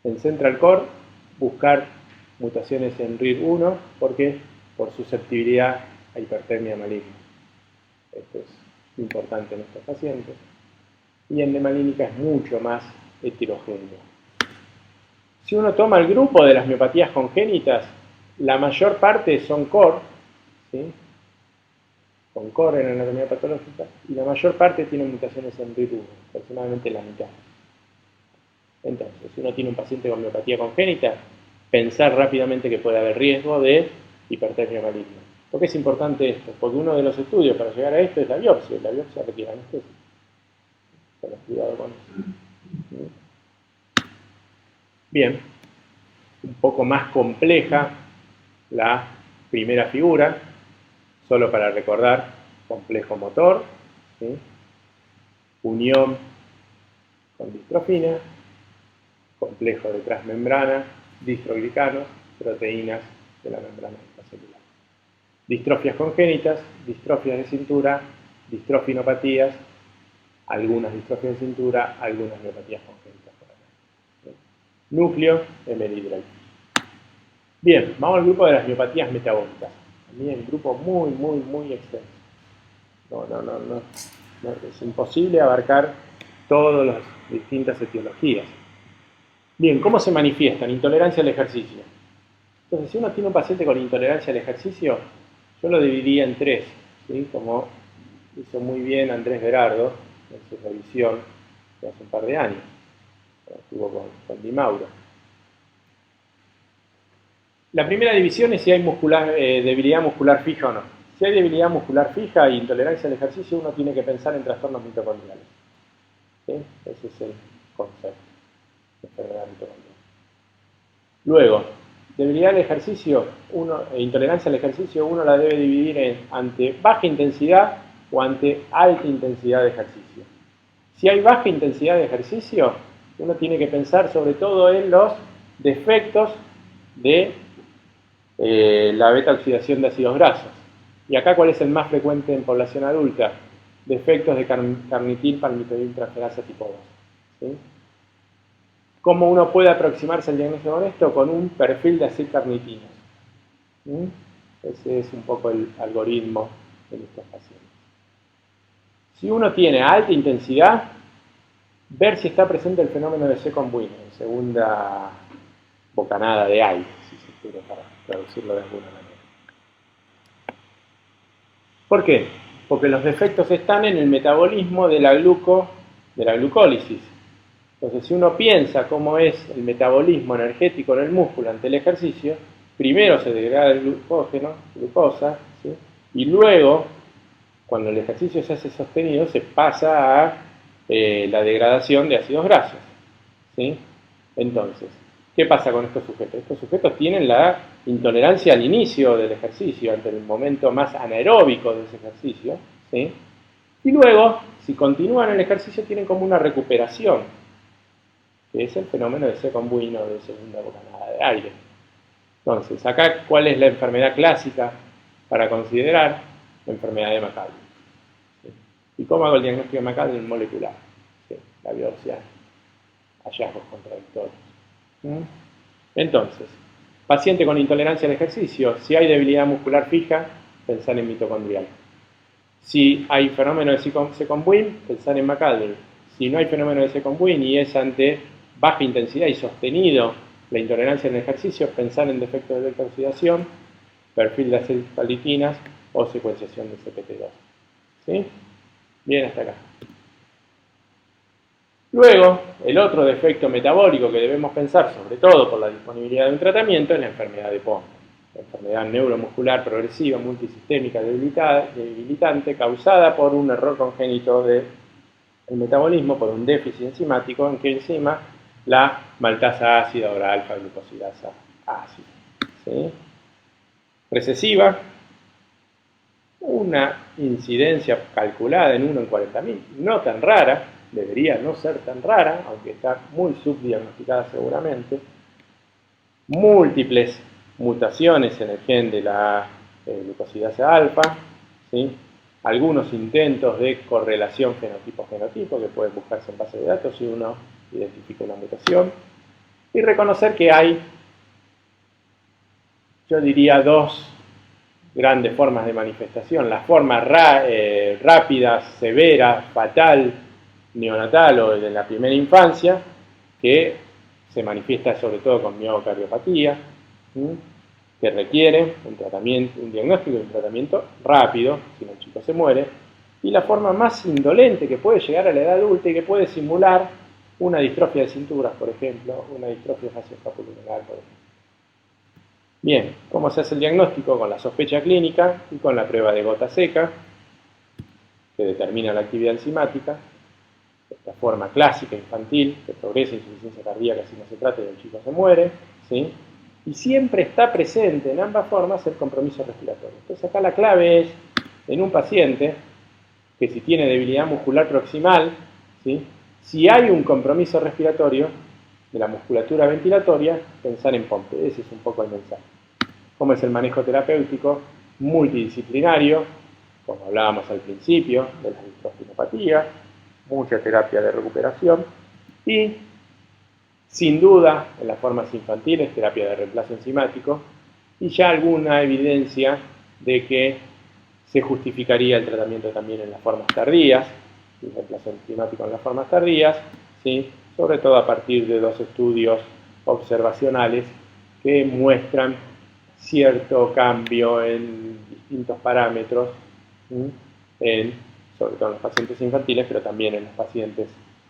en Central Core, buscar mutaciones en RIR1, porque por susceptibilidad a hipertermia maligna. Esto es importante en estos pacientes. Y en nemalínica es mucho más heterogéneo. Si uno toma el grupo de las miopatías congénitas, la mayor parte son core, ¿sí?, con core en la anatomía patológica, y la mayor parte tienen mutaciones en RIR1, aproximadamente la mitad. Entonces, si uno tiene un paciente con miopatía congénita, pensar rápidamente que puede haber riesgo de hipertermia maligna. ¿Por qué es importante esto? Porque uno de los estudios para llegar a esto es la biopsia, y la biopsia requiere anestesia. Ten cuidado con eso. Bien, un poco más compleja la primera figura, solo para recordar, complejo motor, ¿sí? Unión con distrofina, complejo de transmembrana, distroglicanos, proteínas de la membrana extracelular. Distrofias congénitas, distrofias de cintura, distrofinopatías, algunas distrofias de cintura, algunas miopatías congénitas. Núcleo hemerhidral. Bien, vamos al grupo de las miopatías metabólicas. También un grupo muy extenso. No, es imposible abarcar todas las distintas etiologías. Bien, ¿cómo se manifiestan? Intolerancia al ejercicio. Entonces, si uno tiene un paciente con intolerancia al ejercicio, yo lo dividiría en tres, ¿sí? Como hizo muy bien Andrés Berardo en su revisión de hace un par de años. Estuvo con Di Mauro. La primera división es si hay debilidad muscular fija o no. Si hay debilidad muscular fija e intolerancia al ejercicio, uno tiene que pensar en trastornos mitocondriales. ¿Sí? Ese es el concepto de enfermedad mitocondrial. Luego, debilidad al ejercicio, intolerancia al ejercicio, uno la debe dividir ante baja intensidad o ante alta intensidad de ejercicio. Si hay baja intensidad de ejercicio, uno tiene que pensar sobre todo en los defectos de la beta-oxidación de ácidos grasos. Y acá, ¿cuál es el más frecuente en población adulta? Defectos de carnitil-palmitoyltransferasa tipo 2. ¿Sí? ¿Cómo uno puede aproximarse al diagnóstico con esto? Con un perfil de acilcarnitinas. ¿Sí? Ese es un poco el algoritmo en estos pacientes. Si uno tiene alta intensidad, ver si está presente el fenómeno de second wind, segunda bocanada de aire, si se quiere, para traducirlo de alguna manera. ¿Por qué? Porque los defectos están en el metabolismo de la glucólisis. Entonces, si uno piensa cómo es el metabolismo energético en el músculo ante el ejercicio, primero se degrada el glucosa, ¿sí? Y luego, cuando el ejercicio se hace sostenido, se pasa a la degradación de ácidos grasos, ¿sí? Entonces, ¿qué pasa con estos sujetos? Estos sujetos tienen la intolerancia al inicio del ejercicio, ante el momento más anaeróbico de ese ejercicio, ¿sí? Y luego, si continúan el ejercicio, tienen como una recuperación, que es el fenómeno de second wind o de segunda bocanada de aire. Entonces, acá, ¿cuál es la enfermedad clásica para considerar? La enfermedad de McArdle. ¿Sí? ¿Y cómo hago el diagnóstico de McArdle? Molecular. ¿Sí? La biopsia, hallazgos contradictorios. Entonces, paciente con intolerancia al ejercicio, si hay debilidad muscular fija, pensar en mitocondrial. Si hay fenómeno de second wind, pensar en McArdle. Si no hay fenómeno de second wind y es ante baja intensidad y sostenido la intolerancia en el ejercicio, pensar en defectos de beta-oxidación, perfil de acilcarnitinas o secuenciación de CPT2. ¿Sí? Bien hasta acá. Luego, el otro defecto metabólico que debemos pensar, sobre todo por la disponibilidad de un tratamiento, es la enfermedad de Pompe. La enfermedad neuromuscular progresiva, multisistémica, debilitante, causada por un error congénito del metabolismo, por un déficit enzimático en que enzima la maltasa ácida o la alfa-glucosidasa ácida. ¿Sí? Recesiva, una incidencia calculada en 1 en 40.000, no tan rara, debería no ser tan rara, aunque está muy subdiagnosticada seguramente. Múltiples mutaciones en el gen de la glucosidasa alfa, ¿sí? Algunos intentos de correlación fenotipo-genotipo que pueden buscarse en base de datos si uno identifica una mutación. Y reconocer que hay, yo diría, dos grandes formas de manifestación. La forma rápida, severa, fatal, neonatal o de la primera infancia, que se manifiesta sobre todo con miocardiopatía, que requiere un diagnóstico y un tratamiento rápido, si no el chico se muere. Y la forma más indolente que puede llegar a la edad adulta y que puede simular una distrofia de cinturas, por ejemplo, una distrofia facioscapulohumeral, por ejemplo. Bien, ¿cómo se hace el diagnóstico? Con la sospecha clínica y con la prueba de gota seca, que determina la actividad enzimática, esta forma clásica infantil, que progresa insuficiencia cardíaca si no se trata y el chico se muere, ¿sí? Y siempre está presente en ambas formas el compromiso respiratorio. Entonces acá la clave es, en un paciente, que si tiene debilidad muscular proximal, ¿sí? Si hay un compromiso respiratorio de la musculatura ventilatoria, pensar en POMPE. Ese es un poco el mensaje. ¿Cómo es el manejo terapéutico? Multidisciplinario, como hablábamos al principio, de la distrofinopatías, mucha terapia de recuperación y, sin duda, en las formas infantiles, terapia de reemplazo enzimático y ya alguna evidencia de que se justificaría el tratamiento también en las formas tardías, el reemplazo enzimático en las formas tardías, ¿sí? Sobre todo a partir de 2 estudios observacionales que muestran cierto cambio en distintos parámetros, sobre todo en los pacientes infantiles, pero también en los pacientes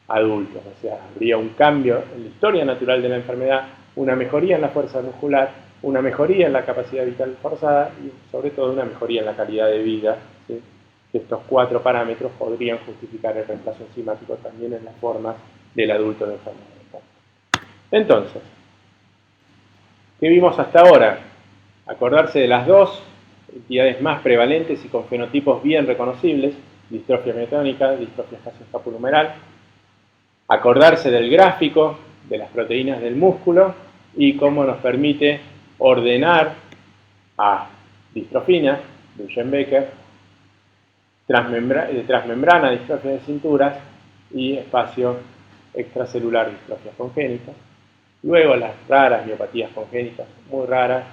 adultos. O sea, habría un cambio en la historia natural de la enfermedad, una mejoría en la fuerza muscular, una mejoría en la capacidad vital forzada y sobre todo una mejoría en la calidad de vida, ¿sí? Estos 4 parámetros podrían justificar el reemplazo enzimático también en las formas del adulto de enfermedad. Entonces, ¿qué vimos hasta ahora? Acordarse de las 2 entidades más prevalentes y con fenotipos bien reconocibles, distrofia miotónica, distrofia espacio-escapulohumeral. Acordarse del gráfico de las proteínas del músculo y cómo nos permite ordenar a distrofina, Duchenne-Becker, transmembrana, distrofia de cinturas y espacio extracelular, distrofias congénitas. Luego las raras miopatías congénitas, muy raras,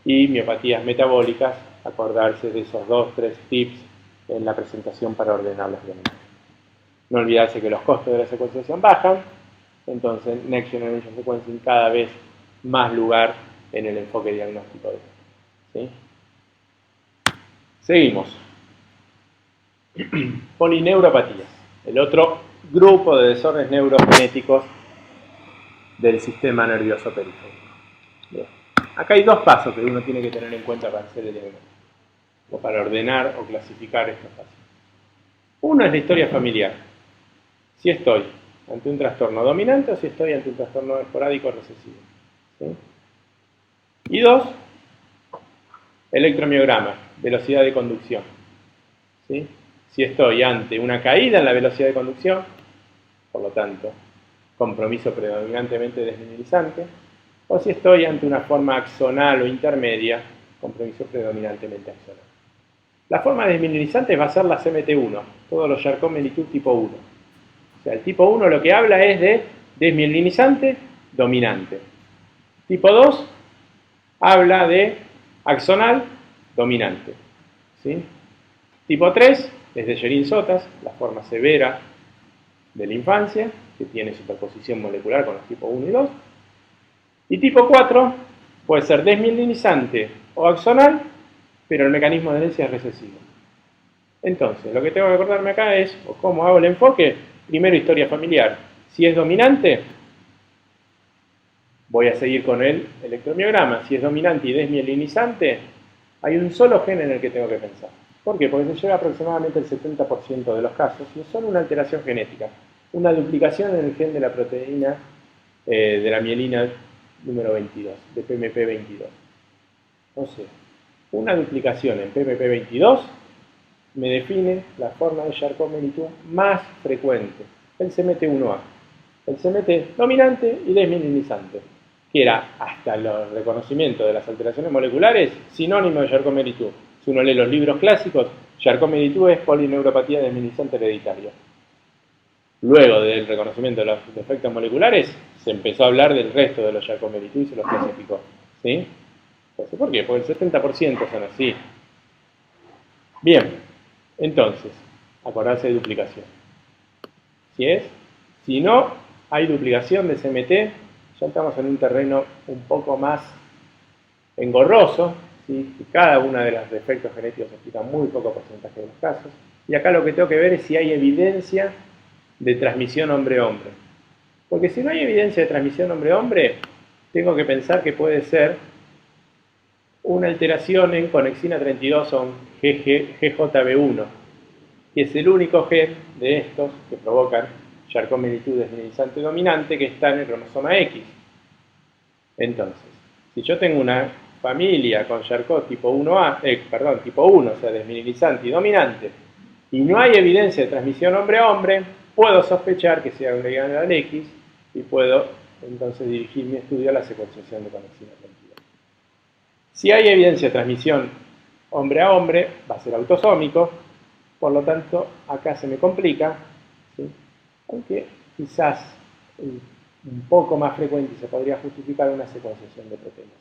y miopatías metabólicas, acordarse de esos 2-3 tips en la presentación para ordenar los diagnósticos. No olvidarse que los costos de la secuenciación bajan, entonces Next Generation Sequencing cada vez más lugar en el enfoque diagnóstico de esto, ¿sí? Seguimos. Polineuropatías, el otro grupo de desórdenes neurogenéticos del sistema nervioso periférico. Bien. Acá hay 2 pasos que uno tiene que tener en cuenta para hacer el diagnóstico, o para ordenar o clasificar estos pasos. Uno es la historia familiar. Si estoy ante un trastorno dominante o si estoy ante un trastorno esporádico recesivo, ¿sí? Y 2, electromiograma, velocidad de conducción, ¿sí? Si estoy ante una caída en la velocidad de conducción, por lo tanto, compromiso predominantemente desmineralizante, o si estoy ante una forma axonal o intermedia, compromiso predominantemente axonal. La forma desmineralizante va a ser la CMT1, todos los Charcot-Marie-Tooth tipo 1. O sea, el tipo 1 lo que habla es de desmielinizante dominante. Tipo 2 habla de axonal dominante, ¿sí? Tipo 3 es de Sherin-Sotas, la forma severa de la infancia, que tiene superposición molecular con los tipos 1 y 2. Y tipo 4 puede ser desmielinizante o axonal, pero el mecanismo de herencia es recesivo. Entonces, lo que tengo que acordarme acá es, o cómo hago el enfoque, primero historia familiar. Si es dominante, voy a seguir con el electromiograma. Si es dominante y desmielinizante, hay un solo gen en el que tengo que pensar. ¿Por qué? Porque se llega aproximadamente el 70% de los casos y es solo una alteración genética, una duplicación en el gen de la proteína de la mielina número 22, de PMP22. O sea, una duplicación en PMP22 me define la forma de Charcot-Marie-Tooth más frecuente, el CMT1A. El CMT dominante y desmielinizante, que era, hasta el reconocimiento de las alteraciones moleculares, sinónimo de Charcot-Marie-Tooth. Si uno lee los libros clásicos, Charcot-Marie-Tooth es polineuropatía desmielinizante hereditaria. Luego del reconocimiento de los defectos moleculares, se empezó a hablar del resto de los Charcot-Marie-Tooth y se los clasificó, ¿sí? Entonces, ¿por qué? Porque el 70% son así. Bien, entonces, acordarse de duplicación. Si no hay duplicación de CMT, ya estamos en un terreno un poco más engorroso, ¿sí? Y cada uno de los defectos genéticos explica muy poco porcentaje de los casos. Y acá lo que tengo que ver es si hay evidencia de transmisión hombre-hombre. Porque si no hay evidencia de transmisión hombre-hombre, tengo que pensar que puede ser una alteración en conexina 32 o en GJB1, que es el único gen de estos que provocan Charcot-Marie-Tooth desmineralizante dominante que está en el cromosoma X. Entonces, si yo tengo una familia con Charcot tipo 1A, tipo 1, o sea, desmineralizante y dominante, y no hay evidencia de transmisión hombre a hombre, puedo sospechar que sea un ligando al X y puedo entonces dirigir mi estudio a la secuenciación de conexina 32. Si hay evidencia de transmisión hombre a hombre, va a ser autosómico, por lo tanto, acá se me complica, ¿sí? Aunque quizás un poco más frecuente se podría justificar una secuenciación de proteínas.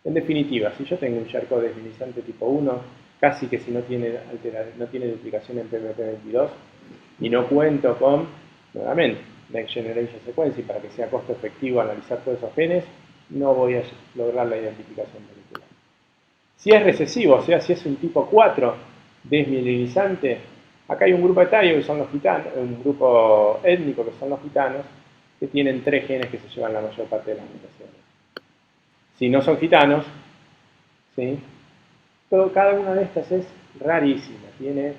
En definitiva, si yo tengo un Charcot desmineralizante tipo 1, casi que si no tiene duplicación en PMP22 y no cuento con, nuevamente, Next Generation Sequencing para que sea costo efectivo analizar todos esos genes, no voy a lograr la identificación molecular. Si es recesivo, o sea, si es un tipo 4 desmineralizante, acá hay un grupo etario que son los gitanos, un grupo étnico que son los gitanos, que tienen 3 genes que se llevan la mayor parte de las mutaciones. Si no son gitanos, ¿sí? Cada una de estas es rarísima, tiene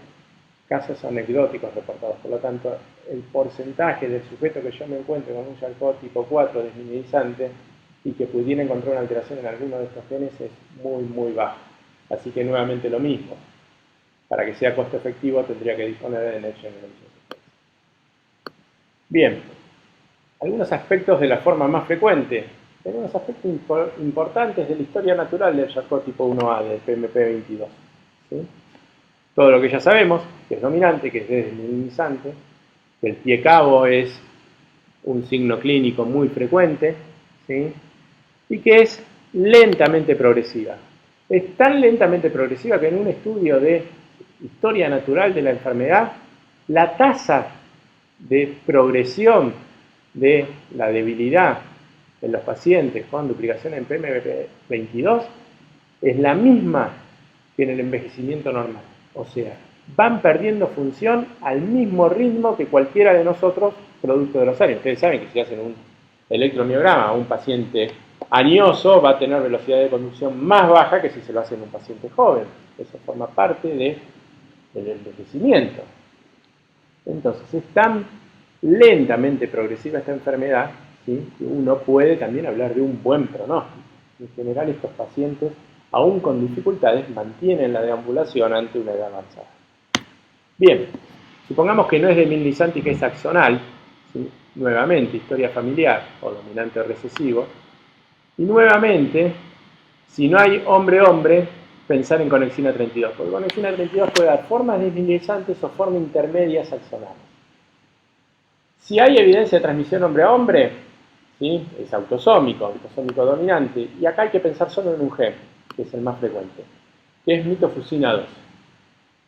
casos anecdóticos reportados, por lo tanto, el porcentaje del sujeto que yo me encuentre con un Charcot tipo 4 desmineralizante y que pudiera encontrar una alteración en alguno de estos genes es muy, muy bajo. Así que nuevamente lo mismo. Para que sea costo efectivo tendría que disponer de Next Generation Sequencing. Bien, algunos aspectos de la forma más frecuente. Tenemos aspectos importantes de la historia natural del Charcot tipo 1A, del PMP22. ¿Sí? Todo lo que ya sabemos, que es dominante, que es desmineralizante, que el pie cabo es un signo clínico muy frecuente, ¿sí? Y que es lentamente progresiva. Es tan lentamente progresiva que en un estudio de historia natural de la enfermedad, la tasa de progresión de la debilidad en los pacientes con duplicación en PMP22 es la misma que en el envejecimiento normal. O sea, van perdiendo función al mismo ritmo que cualquiera de nosotros producto de los años. Ustedes saben que si hacen un electromiograma a un paciente añoso va a tener velocidad de conducción más baja que si se lo hace en un paciente joven. Eso forma parte del envejecimiento. Entonces, es tan lentamente progresiva esta enfermedad, ¿sí?, que uno puede también hablar de un buen pronóstico. En general, estos pacientes, aún con dificultades, mantienen la deambulación ante una edad avanzada. Bien, supongamos que no es desmineralizante y que es axonal, ¿sí? Nuevamente, historia familiar o dominante recesivo. Y nuevamente, si no hay hombre-hombre, pensar en conexina 32, porque conexina 32 puede dar formas desmineralizantes o formas intermedias axonales. Si hay evidencia de transmisión hombre a hombre, ¿sí?, es autosómico dominante, y acá hay que pensar solo en un gen, que es el más frecuente, que es mitofusina 2.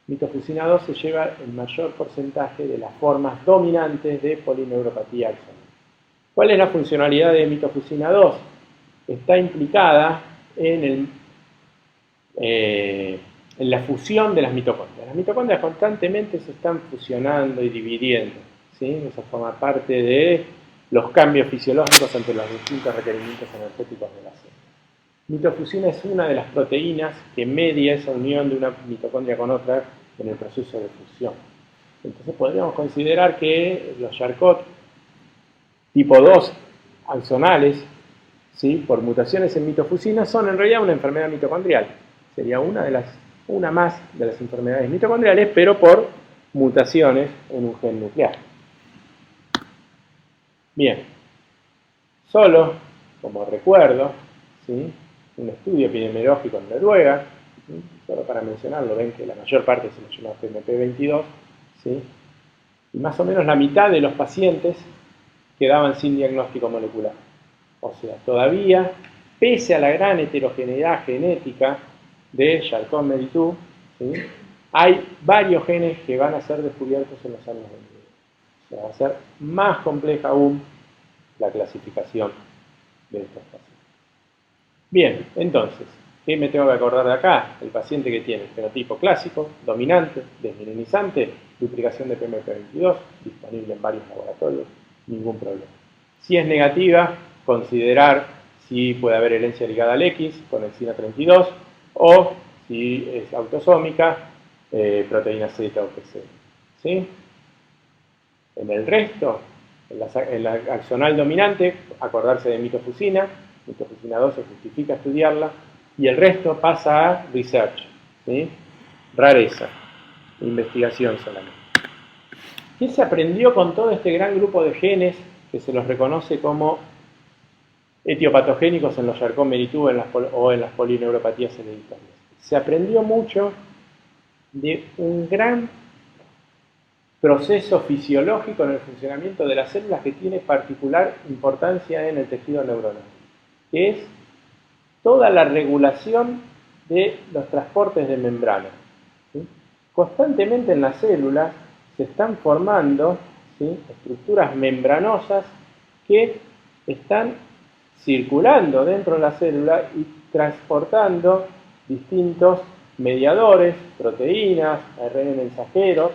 Mitofusina 2 se lleva el mayor porcentaje de las formas dominantes de polineuropatía axonal. ¿Cuál es la funcionalidad de mitofusina 2? Está implicada en la fusión de las mitocondrias. Las mitocondrias constantemente se están fusionando y dividiendo, ¿sí? Eso forma parte de los cambios fisiológicos ante los distintos requerimientos energéticos de la célula. Mitofusina es una de las proteínas que media esa unión de una mitocondria con otra en el proceso de fusión. Entonces podríamos considerar que los Charcot tipo 2 axonales, ¿sí?, por mutaciones en mitofusina, son en realidad una enfermedad mitocondrial. Sería una más de las enfermedades mitocondriales, pero por mutaciones en un gen nuclear. Bien, solo como recuerdo, ¿sí?, un estudio epidemiológico en Noruega, ¿sí?, solo para mencionarlo, ven que la mayor parte se lo llama PMP22, ¿sí?, y más o menos la mitad de los pacientes quedaban sin diagnóstico molecular. O sea, todavía, pese a la gran heterogeneidad genética de Charcot-Marie-Tooth, ¿sí?, hay varios genes que van a ser descubiertos en los años 20. O sea, va a ser más compleja aún la clasificación de estos pacientes. Bien, entonces, ¿qué me tengo que acordar de acá? El paciente que tiene el fenotipo clásico, dominante, desmineralizante, duplicación de PMP22, disponible en varios laboratorios, ningún problema. Si es negativa, considerar si puede haber herencia ligada al X con enzima 32, o si es autosómica, proteína Z o PC. ¿Sí? En el resto, en la axonal dominante, acordarse de mitofusina 2 se justifica estudiarla, y el resto pasa a research, ¿sí? Rareza, investigación solamente. ¿Qué se aprendió con todo este gran grupo de genes que se los reconoce como etiopatogénicos en los Charcot-Marie-Tooth o en las polineuropatías hereditarias? Se aprendió mucho de un gran proceso fisiológico en el funcionamiento de las células que tiene particular importancia en el tejido neuronal, que es toda la regulación de los transportes de membrana. ¿Sí? Constantemente en las células se están formando, ¿sí?, estructuras membranosas que están circulando dentro de la célula y transportando distintos mediadores, proteínas, ARN mensajeros,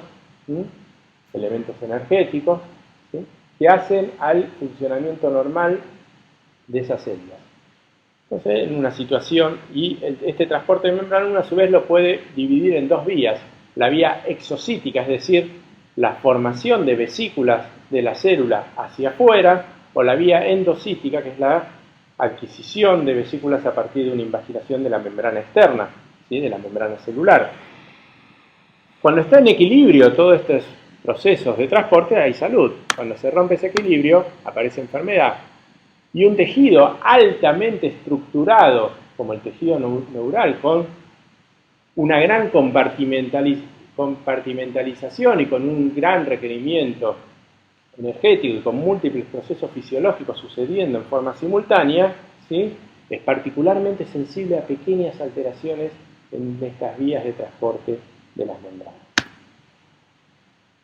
¿sí?, elementos energéticos, ¿sí?, que hacen al funcionamiento normal de esas células. Entonces, en una situación, y este transporte de membrana a su vez lo puede dividir en dos vías. La vía exocítica, es decir, la formación de vesículas de la célula hacia afuera, o la vía endocítica, que es la adquisición de vesículas a partir de una invaginación de la membrana externa, ¿sí?, de la membrana celular. Cuando está en equilibrio todos estos procesos de transporte, hay salud. Cuando se rompe ese equilibrio, aparece enfermedad. Y un tejido altamente estructurado, como el tejido neural, con una gran compartimentalización y con un gran requerimiento energético y con múltiples procesos fisiológicos sucediendo en forma simultánea, ¿sí?, es particularmente sensible a pequeñas alteraciones en estas vías de transporte de las membranas.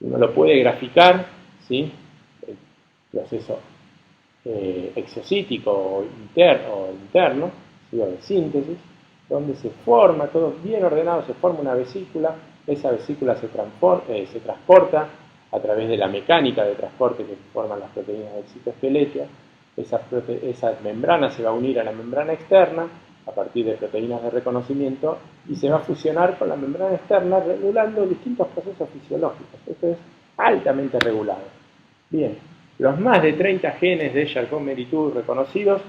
Uno lo puede graficar, ¿sí?, el proceso exocítico o interno, ¿sí?, o de síntesis, donde se forma, todo bien ordenado, se forma una vesícula, esa vesícula se transporta a través de la mecánica de transporte que forman las proteínas del citoesqueleto. Esa membrana se va a unir a la membrana externa a partir de proteínas de reconocimiento y se va a fusionar con la membrana externa regulando distintos procesos fisiológicos. Esto es altamente regulado. Bien, los más de 30 genes de Charcot-Marie-Tooth reconocidos,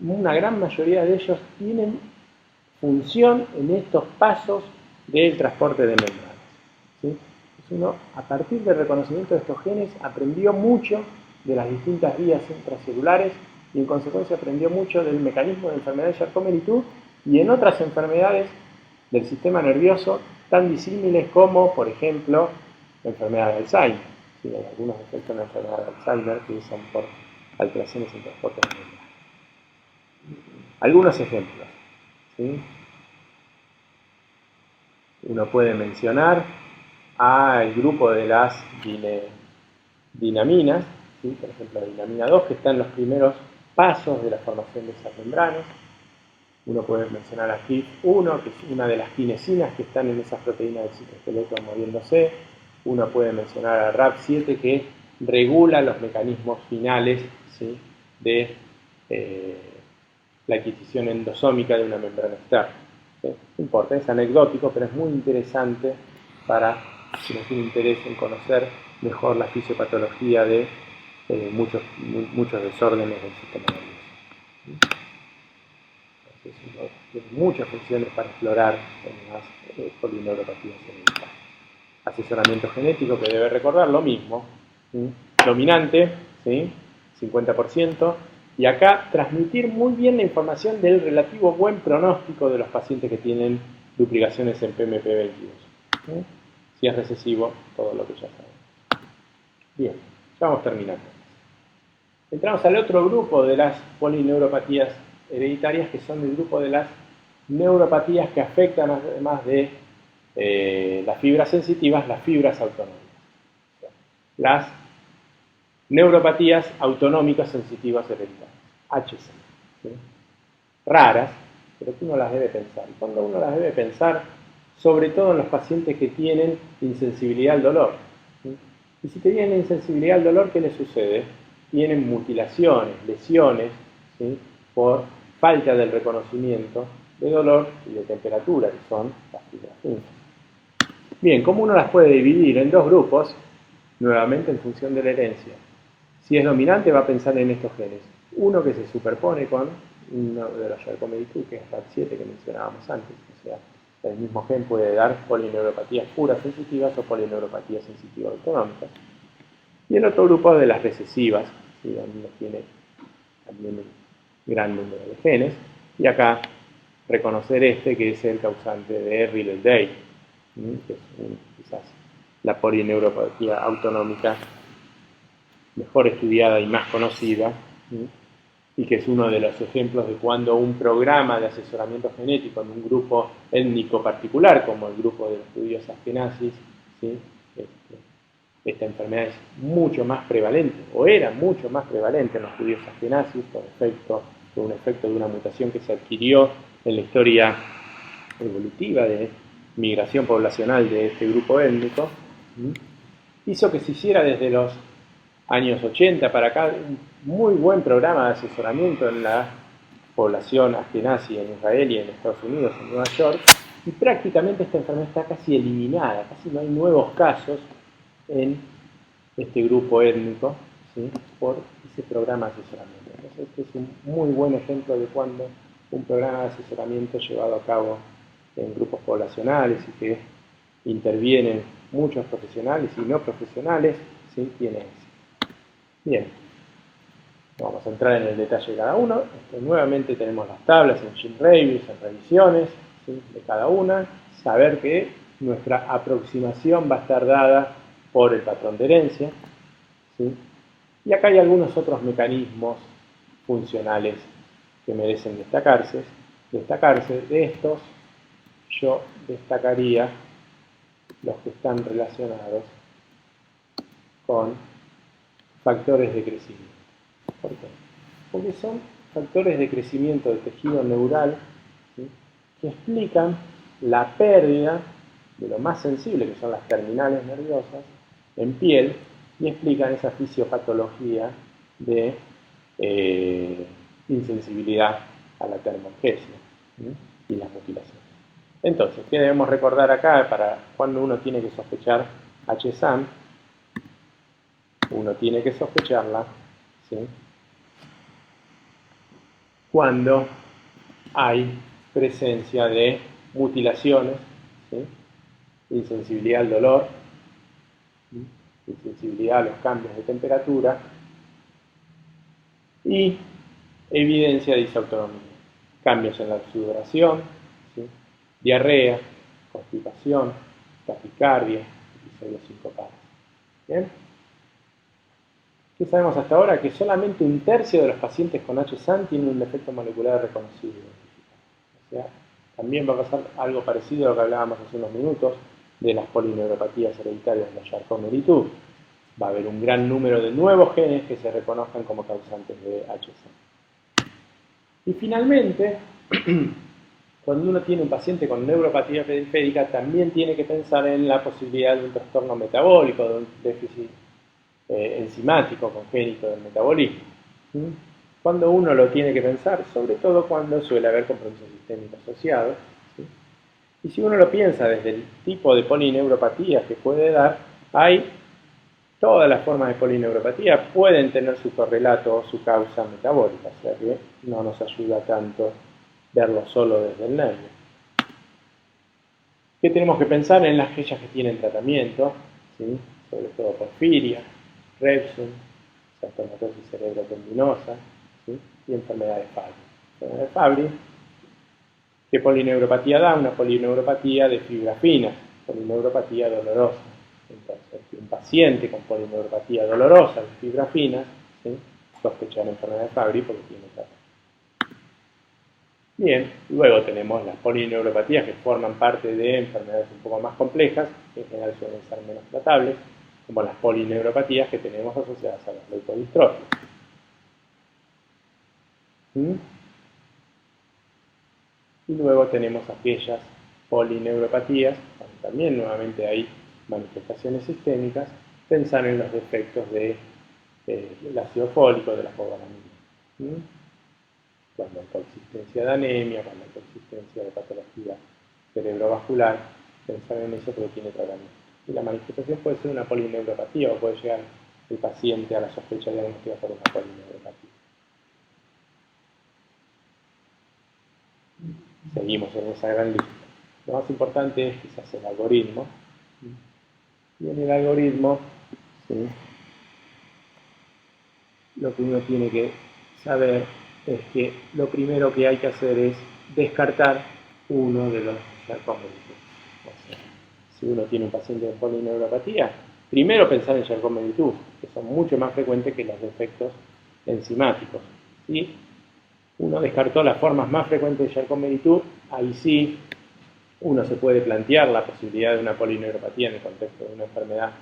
una gran mayoría de ellos tienen función en estos pasos del transporte de membranas, ¿sí? Entonces uno, a partir del reconocimiento de estos genes, aprendió mucho de las distintas vías intracelulares y en consecuencia aprendió mucho del mecanismo de enfermedad de Charcot-Marie-Tooth y en otras enfermedades del sistema nervioso tan disímiles como, por ejemplo, la enfermedad de Alzheimer. ¿Sí? Hay algunos efectos de la enfermedad de Alzheimer que son por alteraciones en transporte de membranas. Algunos ejemplos, ¿sí? Uno puede mencionar al grupo de las dinaminas, ¿sí?, por ejemplo la dinamina 2, que está en los primeros pasos de la formación de esas membranas. Uno puede mencionar a HIF1, que es una de las kinesinas que están en esas proteínas del citoesqueleto moviéndose. Uno puede mencionar a RAP7, que regula los mecanismos finales, ¿sí?, de la adquisición endosómica de una membrana externa. ¿Sí? No importa, es anecdótico, pero es muy interesante para quienes tienen interés en conocer mejor la fisiopatología de muchos desórdenes del sistema nervioso. Entonces, tiene muchas funciones para explorar en las polineuropatías hereditarias. Asesoramiento genético, que debe recordar lo mismo, ¿sí?, dominante, ¿sí?, 50%, y acá transmitir muy bien la información del relativo buen pronóstico de los pacientes que tienen duplicaciones en PMP22. ¿Sí? Si es recesivo, todo lo que ya sabemos. Bien, ya vamos terminando. Entramos al otro grupo de las polineuropatías hereditarias, que son el grupo de las neuropatías que afectan, además de las fibras sensitivas, las fibras autonómicas. Las neuropatías autonómicas sensitivas hereditarias, HC. ¿Sí? Raras, pero que uno las debe pensar. Y cuando uno las debe pensar, sobre todo en los pacientes que tienen insensibilidad al dolor. ¿Sí? Y si tienen insensibilidad al dolor, ¿qué les sucede? Tienen mutilaciones, lesiones, ¿sí?, por falta del reconocimiento de dolor y de temperatura, que son las fibras finas. Bien, ¿cómo uno las puede dividir en dos grupos? Nuevamente en función de la herencia. Si es dominante va a pensar en estos genes. Uno que se superpone con uno de los Charcot-Marie-Tooth, que es RAD7 que mencionábamos antes. O sea, el mismo gen puede dar polineuropatías puras sensitivas o polineuropatías sensitivas autonómicas. Y el otro grupo de las recesivas, ¿sí? Donde tiene también un gran número de genes. Y acá reconocer este que es el causante de Riley-Day, que es quizás la polineuropatía autonómica mejor estudiada y más conocida, y que es uno de los ejemplos de cuando un programa de asesoramiento genético en un grupo étnico particular, como el grupo de los judíos askenazis, ¿sí? Esta enfermedad es mucho más prevalente, o era mucho más prevalente en los judíos askenazis por un efecto de una mutación que se adquirió en la historia evolutiva de migración poblacional de este grupo étnico, hizo que se hiciera desde los años 80 para acá un muy buen programa de asesoramiento en la población askenazi en Israel y en Estados Unidos, en Nueva York, y prácticamente esta enfermedad está casi eliminada, casi no hay nuevos casos en este grupo étnico, ¿sí? Por ese programa de asesoramiento. Entonces, este es un muy buen ejemplo de cuando un programa de asesoramiento llevado a cabo en grupos poblacionales y que intervienen muchos profesionales y no profesionales, ¿sí? Tiene éxito. Bien, vamos a entrar en el detalle de cada uno. Nuevamente tenemos las tablas en gene reviews, en revisiones, ¿sí? De cada una. Saber que nuestra aproximación va a estar dada por el patrón de herencia, ¿sí? Y acá hay algunos otros mecanismos funcionales que merecen destacarse. De estos, yo destacaría los que están relacionados con factores de crecimiento. ¿Por qué? Porque son factores de crecimiento del tejido neural, ¿sí? Que explican la pérdida de lo más sensible, que son las terminales nerviosas, en piel, y explican esa fisiopatología de insensibilidad a la termogesia, ¿sí? Y las mutilaciones. Entonces, ¿qué debemos recordar acá para cuando uno tiene que sospechar HSAM? Uno tiene que sospecharla, ¿sí? Cuando hay presencia de mutilaciones, ¿sí? Insensibilidad al dolor, ¿sí? Insensibilidad a los cambios de temperatura y evidencia de disautonomía. Cambios en la sudoración, ¿sí? Diarrea, constipación, taquicardia, episodios sincopados. ¿Bien? ¿Qué sabemos hasta ahora? Que solamente un tercio de los pacientes con HSAM tienen un defecto molecular reconocido. O sea, también va a pasar algo parecido a lo que hablábamos hace unos minutos de las polineuropatías hereditarias de la Charcot-Marie-Tooth. Va a haber un gran número de nuevos genes que se reconozcan como causantes de HSAM. Y finalmente, cuando uno tiene un paciente con neuropatía periférica, también tiene que pensar en la posibilidad de un trastorno metabólico, de un déficit enzimático congénito del metabolismo. Cuando uno lo tiene que pensar, sobre todo cuando suele haber compromisos sistémicos asociados, ¿sí? Y si uno lo piensa desde el tipo de polineuropatías que puede dar, hay todas las formas de polineuropatía pueden tener su correlato o su causa metabólica, o sea que no nos ayuda tanto verlo solo desde el nervio. ¿Qué tenemos que pensar en las aquellas que tienen tratamiento? ¿Sí? Sobre todo porfiria, Repsum, sarcomatosis cerebrotendinosa, ¿sí? Y enfermedad de Fabry. Enfermedad de Fabry, ¿qué polineuropatía da? Una polineuropatía de fibras finas, polineuropatía dolorosa. Entonces, un paciente con polineuropatía dolorosa de fibras finas, ¿sí? Sospechar enfermedad de Fabry porque tiene tratamiento. Bien, luego tenemos las polineuropatías que forman parte de enfermedades un poco más complejas, que en general suelen ser menos tratables, como las polineuropatías que tenemos asociadas a las leucodistrofias. Y luego tenemos aquellas polineuropatías, donde también nuevamente hay manifestaciones sistémicas, pensar en los defectos del ácido fólico, de la cobalamina. cuando hay coexistencia de anemia, cuando hay coexistencia de patología cerebrovascular, pensar en eso porque tiene tratamiento. Y la manifestación puede ser una polineuropatía o puede llegar el paciente a la sospecha diagnosticada por una polineuropatía. Seguimos en esa gran lista. Lo más importante es quizás el algoritmo. Y en el algoritmo, ¿sí?, lo que uno tiene que saber es que lo primero que hay que hacer es descartar uno de los Charcot-Marie-Tooth. O sea, si uno tiene un paciente con polineuropatía, primero pensar en Charcot-Marie-Tooth, que son mucho más frecuentes que los defectos enzimáticos. ¿Sí? Uno descartó las formas más frecuentes de Charcot-Marie-Tooth, ahí sí uno se puede plantear la posibilidad de una polineuropatía en el contexto de una enfermedad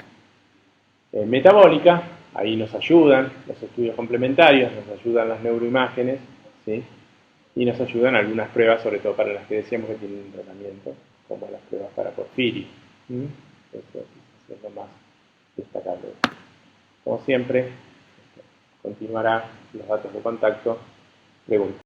metabólica. Ahí nos ayudan los estudios complementarios, nos ayudan las neuroimágenes, ¿sí?, y nos ayudan algunas pruebas, sobre todo para las que decíamos que tienen un tratamiento, como las pruebas para porfirio. Eso es lo más destacable. Como siempre, continuará los datos de contacto. Preguntas.